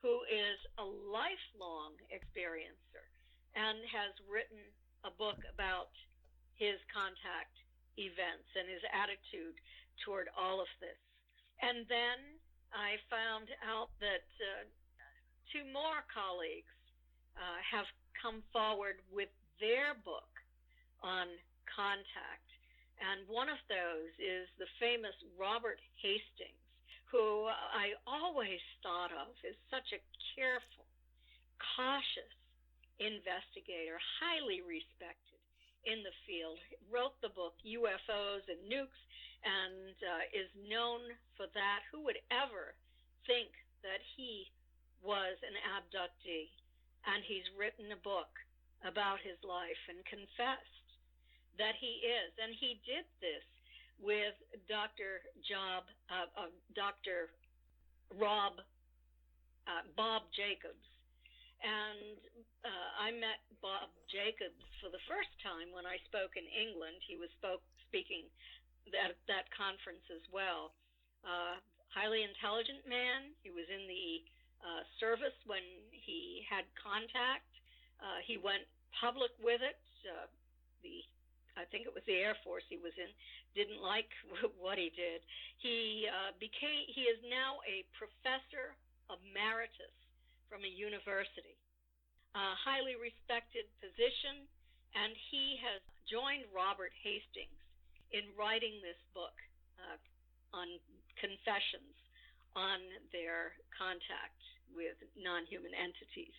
who is a lifelong experiencer and has written a book about his contact events and his attitude toward all of this. And then I found out that two more colleagues have come forward with their book on contact. And one of those is the famous Robert Hastings, who I always thought of as such a careful, cautious investigator, highly respected in the field. He wrote the book UFOs and Nukes, and is known for that. Who would ever think that he was an abductee? And he's written a book about his life and confessed that he is. And he did this with Dr. Bob Jacobs. And I met Bob Jacobs for the first time when I spoke in England. He was speaking at that conference as well. Highly intelligent man. He was in the service when he had contact. He went public with it. I think it was the Air Force he was in, didn't like what he did. He is now a professor emeritus from a university. Highly respected position, And he has joined Robert Hastings in writing this book on confessions on their contact with non-human entities.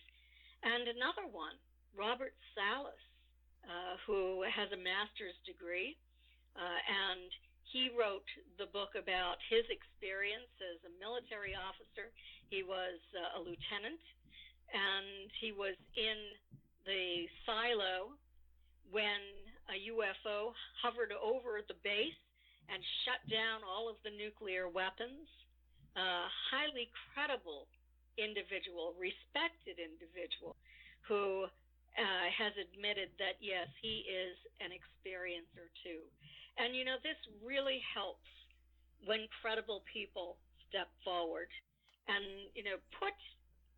And another one, Robert Salas, who has a master's degree, and he wrote the book about his experience as a military officer. He was a lieutenant, and he was in the silo when a UFO hovered over the base and shut down all of the nuclear weapons. Highly credible individual, respected individual, who has admitted that, yes, he is an experiencer too. And, you know, this really helps when credible people step forward and, you know, put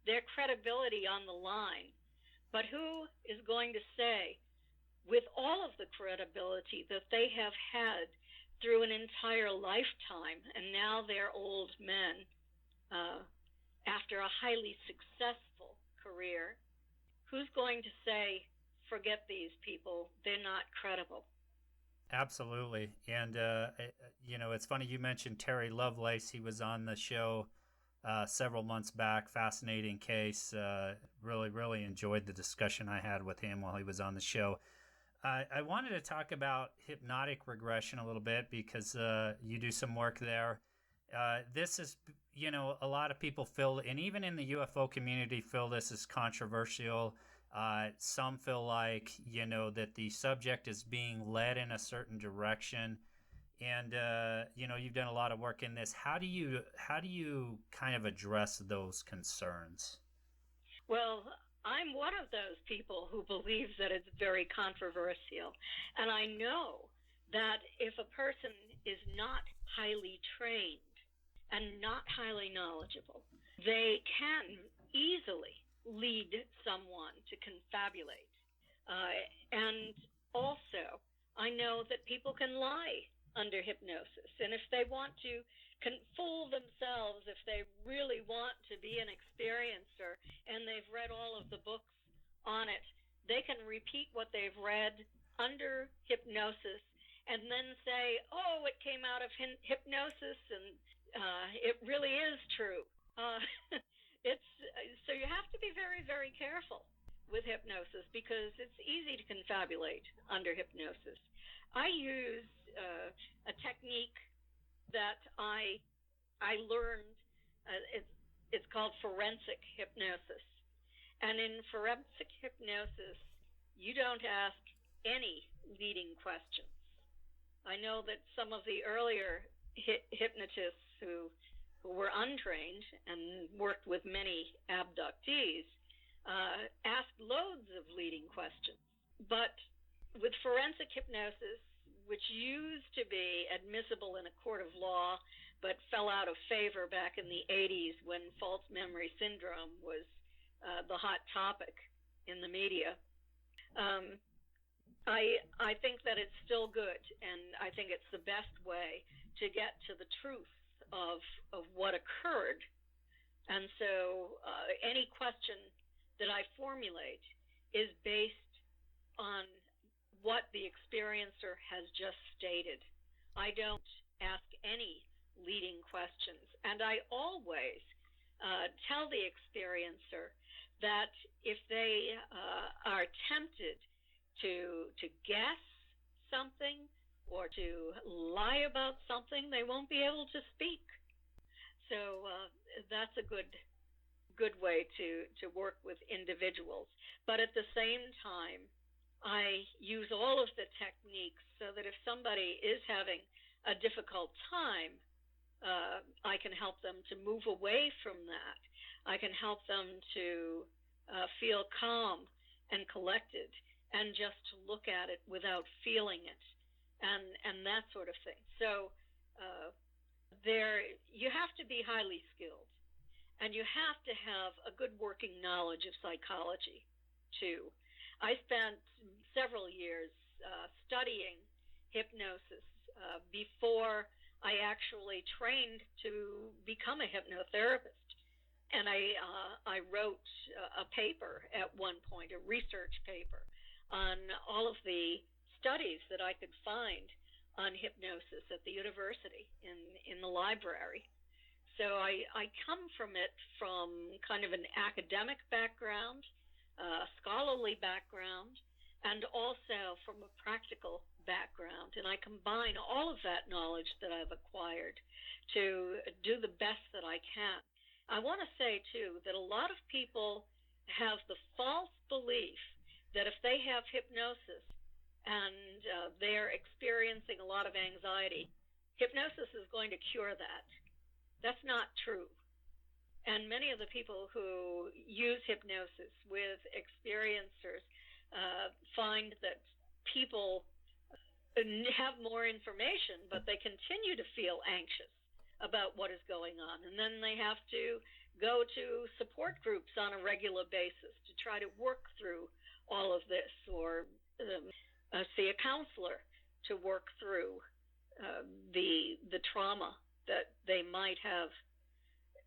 their credibility on the line. But who is going to say, with all of the credibility that they have had through an entire lifetime, and now they're old men, after a highly successful career, who's going to say, forget these people, they're not credible? Absolutely. And, you know, it's funny you mentioned Terry Lovelace. He was on the show several months back. Fascinating case. Really enjoyed the discussion I had with him while he was on the show. I wanted to talk about hypnotic regression a little bit because you do some work there. This is, you know, a lot of people feel, and even in the UFO community, feel this is controversial. Some feel like, you know, that the subject is being led in a certain direction. And, you know, you've done a lot of work in this. How do you kind of address those concerns? Well, I'm one of those people who believes that it's very controversial. And I know that if a person is not highly trained and not highly knowledgeable, they can easily lead someone to confabulate. And also, I know that people can lie under hypnosis. And if they want to fool themselves, if they really want to be an experiencer and they've read all of the books on it, they can repeat what they've read under hypnosis and then say, oh, it came out of hypnosis and it really is true. So you have to be very, very careful with hypnosis because it's easy to confabulate under hypnosis. I use a technique that I learned. It's called forensic hypnosis. And in forensic hypnosis, you don't ask any leading questions. I know that some of the earlier hypnotists who were untrained and worked with many abductees asked loads of leading questions. But with forensic hypnosis, which used to be admissible in a court of law but fell out of favor back in the 80s when false memory syndrome was the hot topic in the media, I think that it's still good, and I think it's the best way to get to the truth of what occurred. And so any question that I formulate is based on what the experiencer has just stated. I don't ask any leading questions. And I always tell the experiencer that if they are tempted to guess something or to lie about something, they won't be able to speak. So that's a good way to work with individuals. But at the same time, I use all of the techniques so that if somebody is having a difficult time, I can help them to move away from that. I can help them to feel calm and collected and just to look at it without feeling it and that sort of thing. So you have to be highly skilled, and you have to have a good working knowledge of psychology too. I spent several years studying hypnosis before I actually trained to become a hypnotherapist. And I wrote a paper at one point, a research paper, on all of the studies that I could find on hypnosis at the university in the library. So I come from it from kind of an academic background, scholarly background, and also from a practical background. And I combine all of that knowledge that I've acquired to do the best that I can. I want to say, too, that a lot of people have the false belief that if they have hypnosis and they're experiencing a lot of anxiety, hypnosis is going to cure that. That's not true. And many of the people who use hypnosis with experiencers find that people have more information, but they continue to feel anxious about what is going on. And then they have to go to support groups on a regular basis to try to work through all of this, or see a counselor to work through the trauma that they might have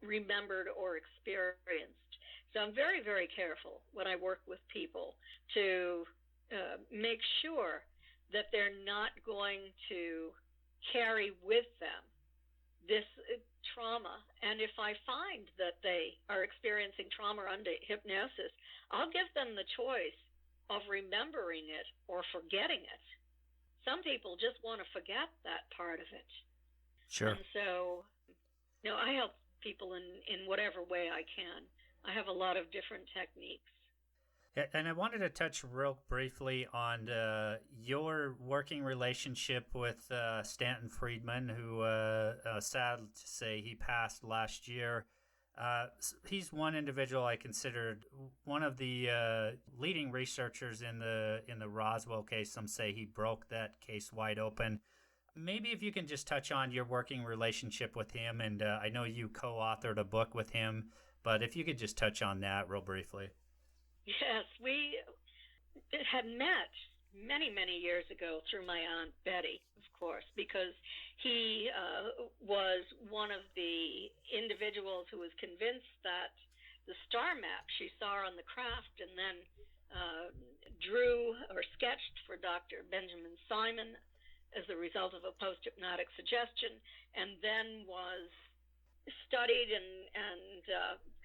remembered or experienced. So I'm very, very careful when I work with people to make sure that they're not going to carry with them this trauma. And if I find that they are experiencing trauma under hypnosis, I'll give them the choice of remembering it or forgetting it. Some people just want to forget that part of it. Sure. And so, I help people in whatever way I can. I have a lot of different techniques. And I wanted to touch real briefly on your working relationship with Stanton Friedman, who, sad to say, he passed last year. He's one individual I considered one of the leading researchers in the Roswell case. Some say he broke that case wide open. Maybe if you can just touch on your working relationship with him, and I know you co-authored a book with him, but if you could just touch on that real briefly. Yes, we had met many, many years ago through my Aunt Betty, of course, because he was one of the individuals who was convinced that the star map she saw on the craft and then drew or sketched for Dr. Benjamin Simon as a result of a post-hypnotic suggestion, and then was studied and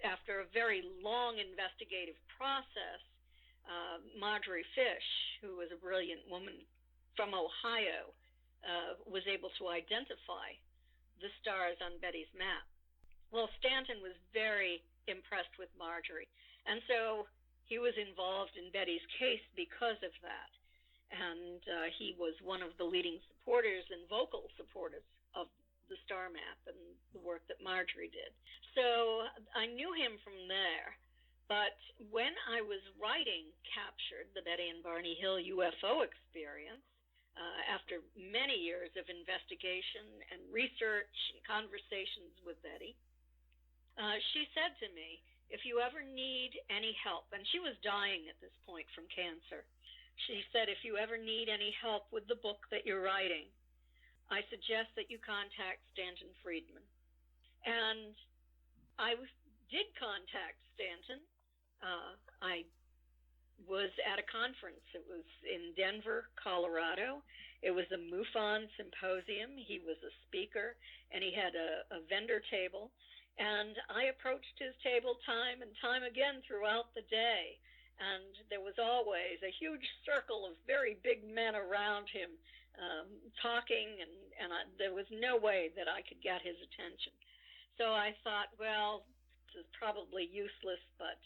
after a very long investigative process, Marjorie Fish, who was a brilliant woman from Ohio, was able to identify the stars on Betty's map. Well, Stanton was very impressed with Marjorie, and so he was involved in Betty's case because of that. And he was one of the leading supporters and vocal supporters of the star map and the work that Marjorie did. So I knew him from there. But when I was writing Captured, the Betty and Barney Hill UFO experience, after many years of investigation and research and conversations with Betty, she said to me, if you ever need any help, and she was dying at this point from cancer, she said, if you ever need any help with the book that you're writing, I suggest that you contact Stanton Friedman. And I did contact Stanton. I was at a conference. It was in Denver, Colorado. It was a MUFON symposium. He was a speaker, and he had a vendor table. And I approached his table time and time again throughout the day. And there was always a huge circle of very big men around him talking, and there was no way that I could get his attention. So I thought, well, this is probably useless, but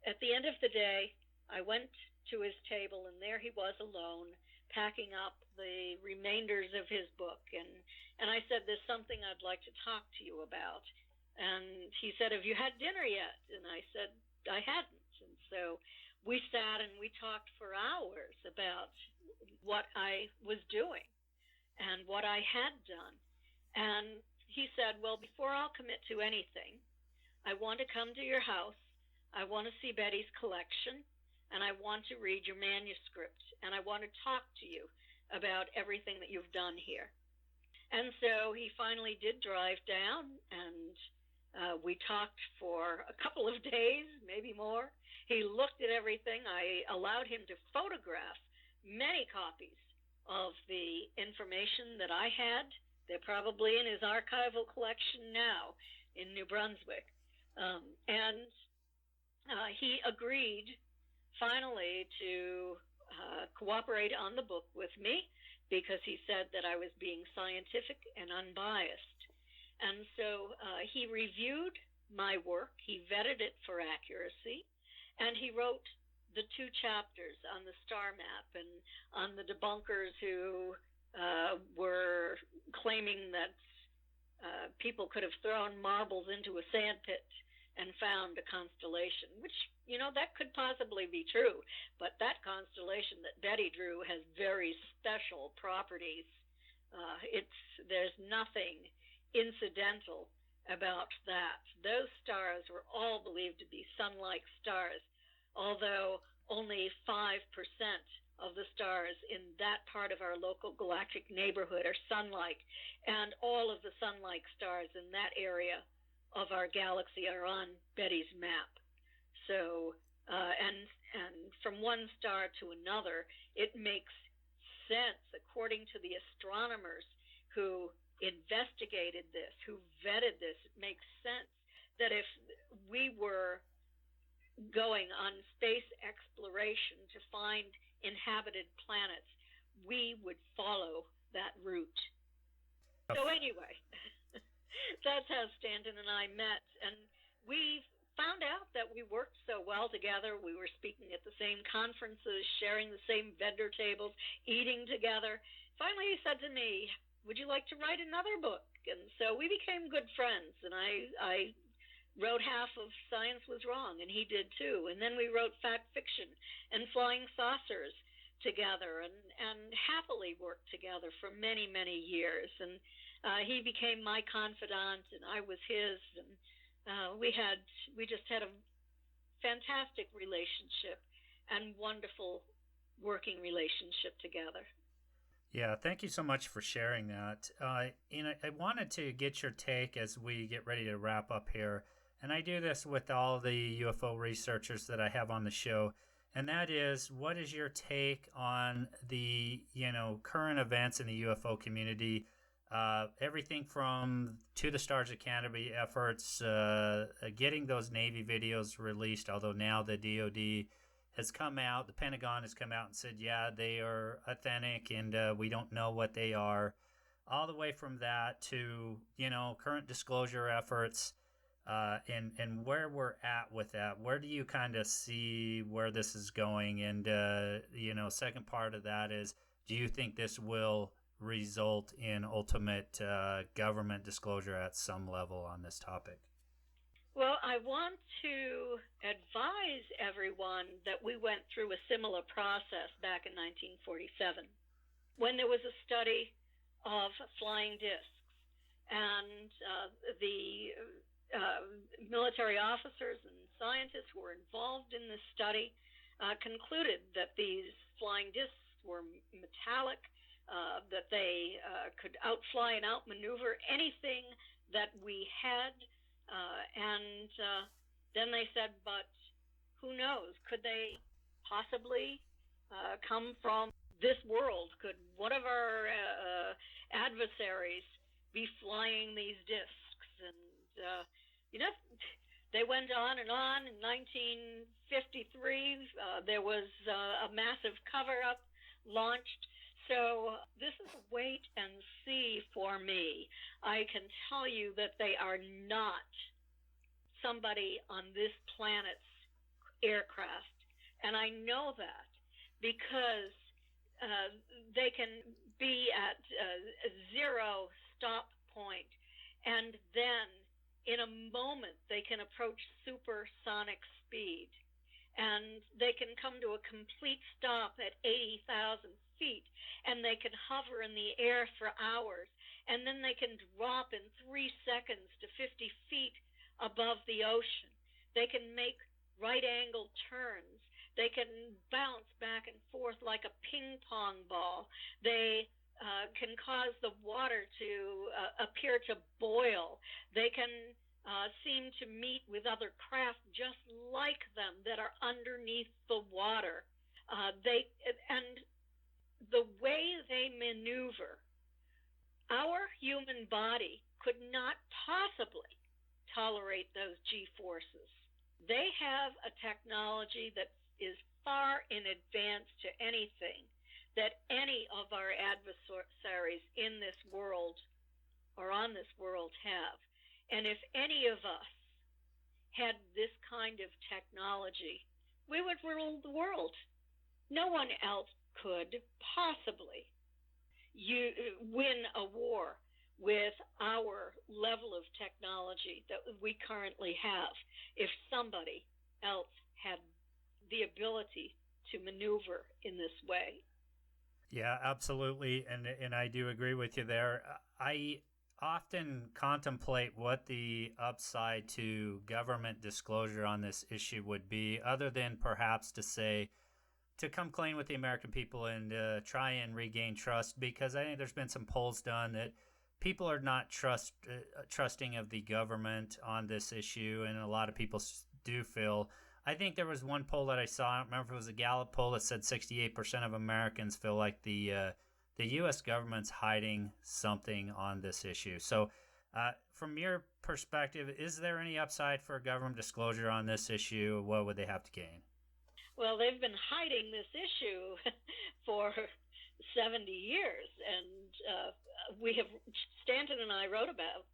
at the end of the day, I went to his table, and there he was alone, packing up the remainders of his book. And I said, there's something I'd like to talk to you about. And he said, have you had dinner yet? And I said, I hadn't. And so we sat and we talked for hours about what I was doing and what I had done. And he said, well, before I'll commit to anything, I want to come to your house. I want to see Betty's collection, and I want to read your manuscript, and I want to talk to you about everything that you've done here. And so he finally did drive down, and we talked for a couple of days, maybe more. He looked at everything. I allowed him to photograph many copies of the information that I had. They're probably in his archival collection now in New Brunswick. And he agreed finally to cooperate on the book with me because he said that I was being scientific and unbiased. And so he reviewed my work, he vetted it for accuracy, and he wrote the 2 chapters on the star map and on the debunkers who were claiming that people could have thrown marbles into a sand pit and found a constellation, which, that could possibly be true. But that constellation that Betty drew has very special properties. There's nothing incidental about that. Those stars were all believed to be sun-like stars, although only 5% of the stars in that part of our local galactic neighborhood are sun-like, and all of the sun-like stars in that area of our galaxy are on Betty's map. So, and from one star to another, it makes sense, according to the astronomers who investigated this, who vetted this, it makes sense that if we were going on space exploration to find inhabited planets, we would follow that route. So anyway, that's how Stanton and I met, and we found out that we worked so well together. We were speaking at the same conferences, sharing the same vendor tables, eating together. Finally, he said to me, "Would you like to write another book?" And so we became good friends, and I wrote half of Science Was Wrong, and he did too. And then we wrote Fact Fiction and Flying Saucers together, and happily worked together for many, many years. And he became my confidant, and I was his, and we just had a fantastic relationship and wonderful working relationship together. Yeah, thank you so much for sharing that. I wanted to get your take as we get ready to wrap up here, and I do this with all the UFO researchers that I have on the show, and that is, what is your take on the current events in the UFO community? Everything from To the Stars Academy efforts, getting those Navy videos released, although now the DoD has come out, the Pentagon has come out and said, yeah, they are authentic and we don't know what they are, all the way from that to, current disclosure efforts, and where we're at with that. Where do you kind of see where this is going? And, second part of that is, do you think this will result in ultimate government disclosure at some level on this topic? Well, I want to advise everyone that we went through a similar process back in 1947 when there was a study of flying discs, and the military officers and scientists who were involved in this study concluded that these flying discs were metallic, that they could outfly and outmaneuver anything that we had. And then they said, but who knows? Could they possibly come from this world? Could one of our adversaries be flying these discs? And, they went on and on. In 1953, there was a massive cover-up launched. So this is a wait and see for me. I can tell you that they are not somebody on this planet's aircraft. And I know that because they can be at a zero stop point, and then in a moment they can approach supersonic speed. And they can come to a complete stop at 80,000 feet, and they can hover in the air for hours, and then they can drop in 3 seconds to 50 feet above the ocean. They can make right-angle turns. They can bounce back and forth like a ping pong ball. They can cause the water to appear to boil. They can seem to meet with other craft just like them that are underneath the water. And the way they maneuver, our human body could not possibly tolerate those G-forces. They have a technology that is far in advance to anything that any of our adversaries in this world or on this world have. And if any of us had this kind of technology, we would rule the world. No one else could possibly win a war with our level of technology that we currently have if somebody else had the ability to maneuver in this way. Yeah, absolutely, and I do agree with you there. I often contemplate what the upside to government disclosure on this issue would be, other than perhaps to come clean with the American people and try and regain trust, because I think there's been some polls done that people are not trusting of the government on this issue, and a lot of people do feel. I think there was one poll that I saw, I don't remember if it was a Gallup poll, that said 68% of Americans feel like the U.S. government's hiding something on this issue. So from your perspective, is there any upside for government disclosure on this issue? What would they have to gain? Well, they've been hiding this issue for 70 years, and Stanton and I wrote about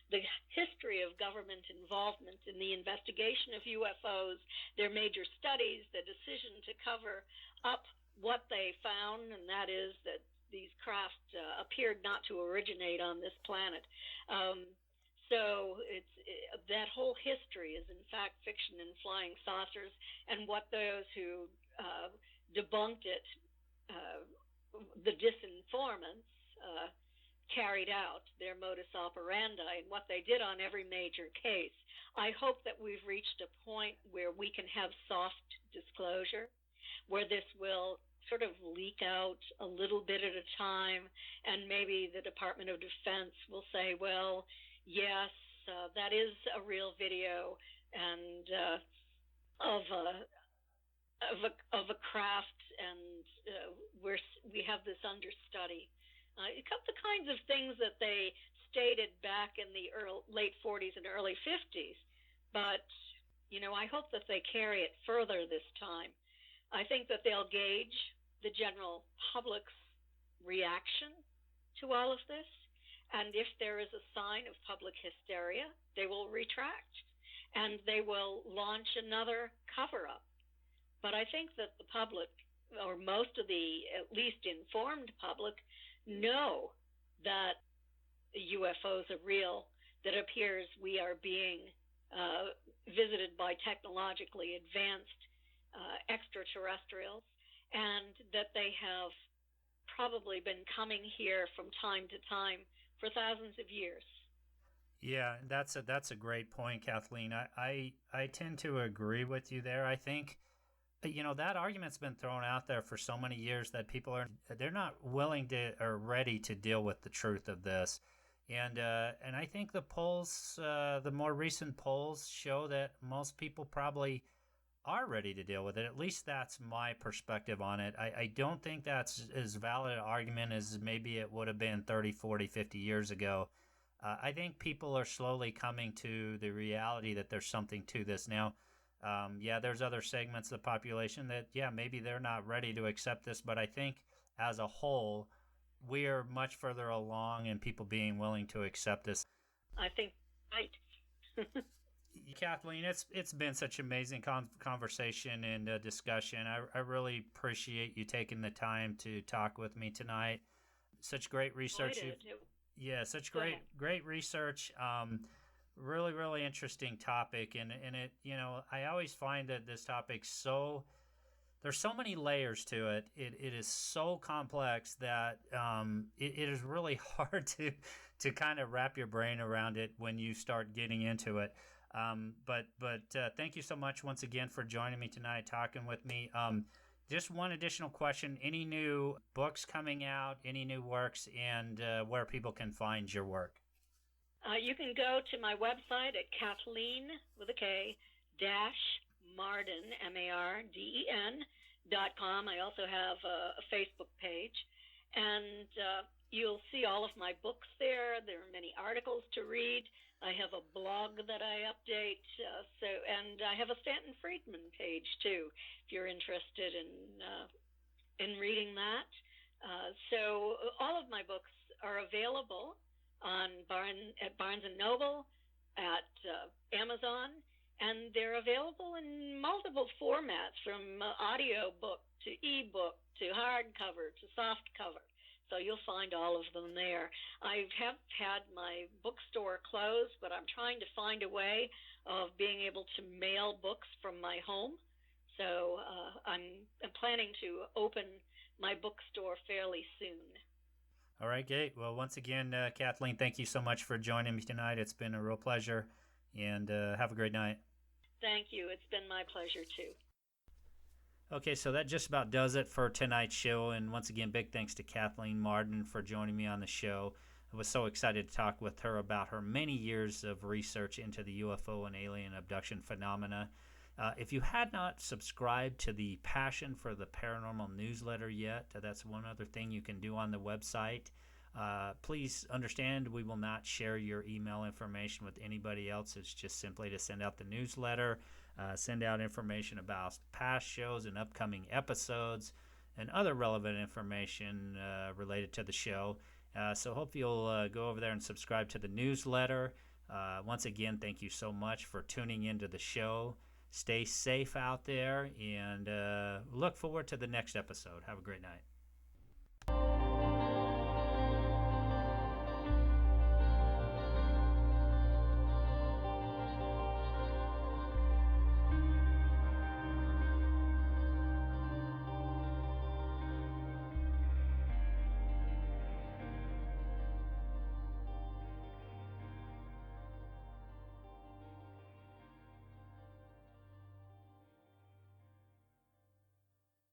the history of government involvement in the investigation of UFOs, their major studies, the decision to cover up what they found, and that is that these craft appeared not to originate on this planet. So that whole history is in fact fiction and flying saucers, and what those who debunked it, the disinformants, carried out their modus operandi and what they did on every major case. I hope that we've reached a point where we can have soft disclosure, where this will sort of leak out a little bit at a time, and maybe the Department of Defense will say, well, yes, that is a real video, and of a craft, and we have this understudy. The kinds of things that they stated back in the late 40s and early 50s. But, I hope that they carry it further this time. I think that they'll gauge the general public's reaction to all of this. And if there is a sign of public hysteria, they will retract and they will launch another cover-up. But I think that the public, or most of the at least informed public, know that UFOs are real, that it appears we are being visited by technologically advanced extraterrestrials, and that they have probably been coming here from time to time for thousands of years. Yeah, that's a great point, Kathleen. I tend to agree with you there. I think that argument's been thrown out there for so many years that they're not willing to or ready to deal with the truth of this, and I think the polls, the more recent polls, show that most people probably are ready to deal with it. At least that's my perspective on it. I don't think that's as valid an argument as maybe it would have been 30, 40, 50 years ago. I think people are slowly coming to the reality that there's something to this now. There's other segments of the population that, maybe they're not ready to accept this, but I think as a whole, we are much further along in people being willing to accept this. I think, right. Kathleen, it's been such an amazing conversation and discussion. I really appreciate you taking the time to talk with me tonight. Such great research. Such great research. Really, really interesting topic, and it, I always find that this topic's there's so many layers to it. It is so complex that it is really hard to kind of wrap your brain around it when you start getting into it. But thank you so much once again for joining me tonight, talking with me. Just one additional question: any new books coming out? Any new works, and where people can find your work? You can go to my website at Kathleen with a K dash Marden MARDEN.com. I also have a Facebook page, and you'll see all of my books there. There are many articles to read. I have a blog that I update, and I have a Stanton Friedman page too, if you're interested in reading that. So all of my books are available at Barnes and Noble, at Amazon, and they're available in multiple formats, from audio book to ebook to hardcover to softcover. So you'll find all of them there. I have had my bookstore closed, but I'm trying to find a way of being able to mail books from my home. So I'm planning to open my bookstore fairly soon. All right, great. Well, once again, Kathleen, thank you so much for joining me tonight. It's been a real pleasure, and have a great night. Thank you. It's been my pleasure, too. Okay, so that just about does it for tonight's show, and once again, big thanks to Kathleen Marden for joining me on the show. I was so excited to talk with her about her many years of research into the UFO and alien abduction phenomena. If you had not subscribed to the Passion for the Paranormal newsletter yet, that's one other thing you can do on the website. Please understand we will not share your email information with anybody else. It's just simply to send out the newsletter, send out information about past shows and upcoming episodes, and other relevant information related to the show. So hope you'll go over there and subscribe to the newsletter. Once again, thank you so much for tuning into the show. Stay safe out there, and look forward to the next episode. Have a great night.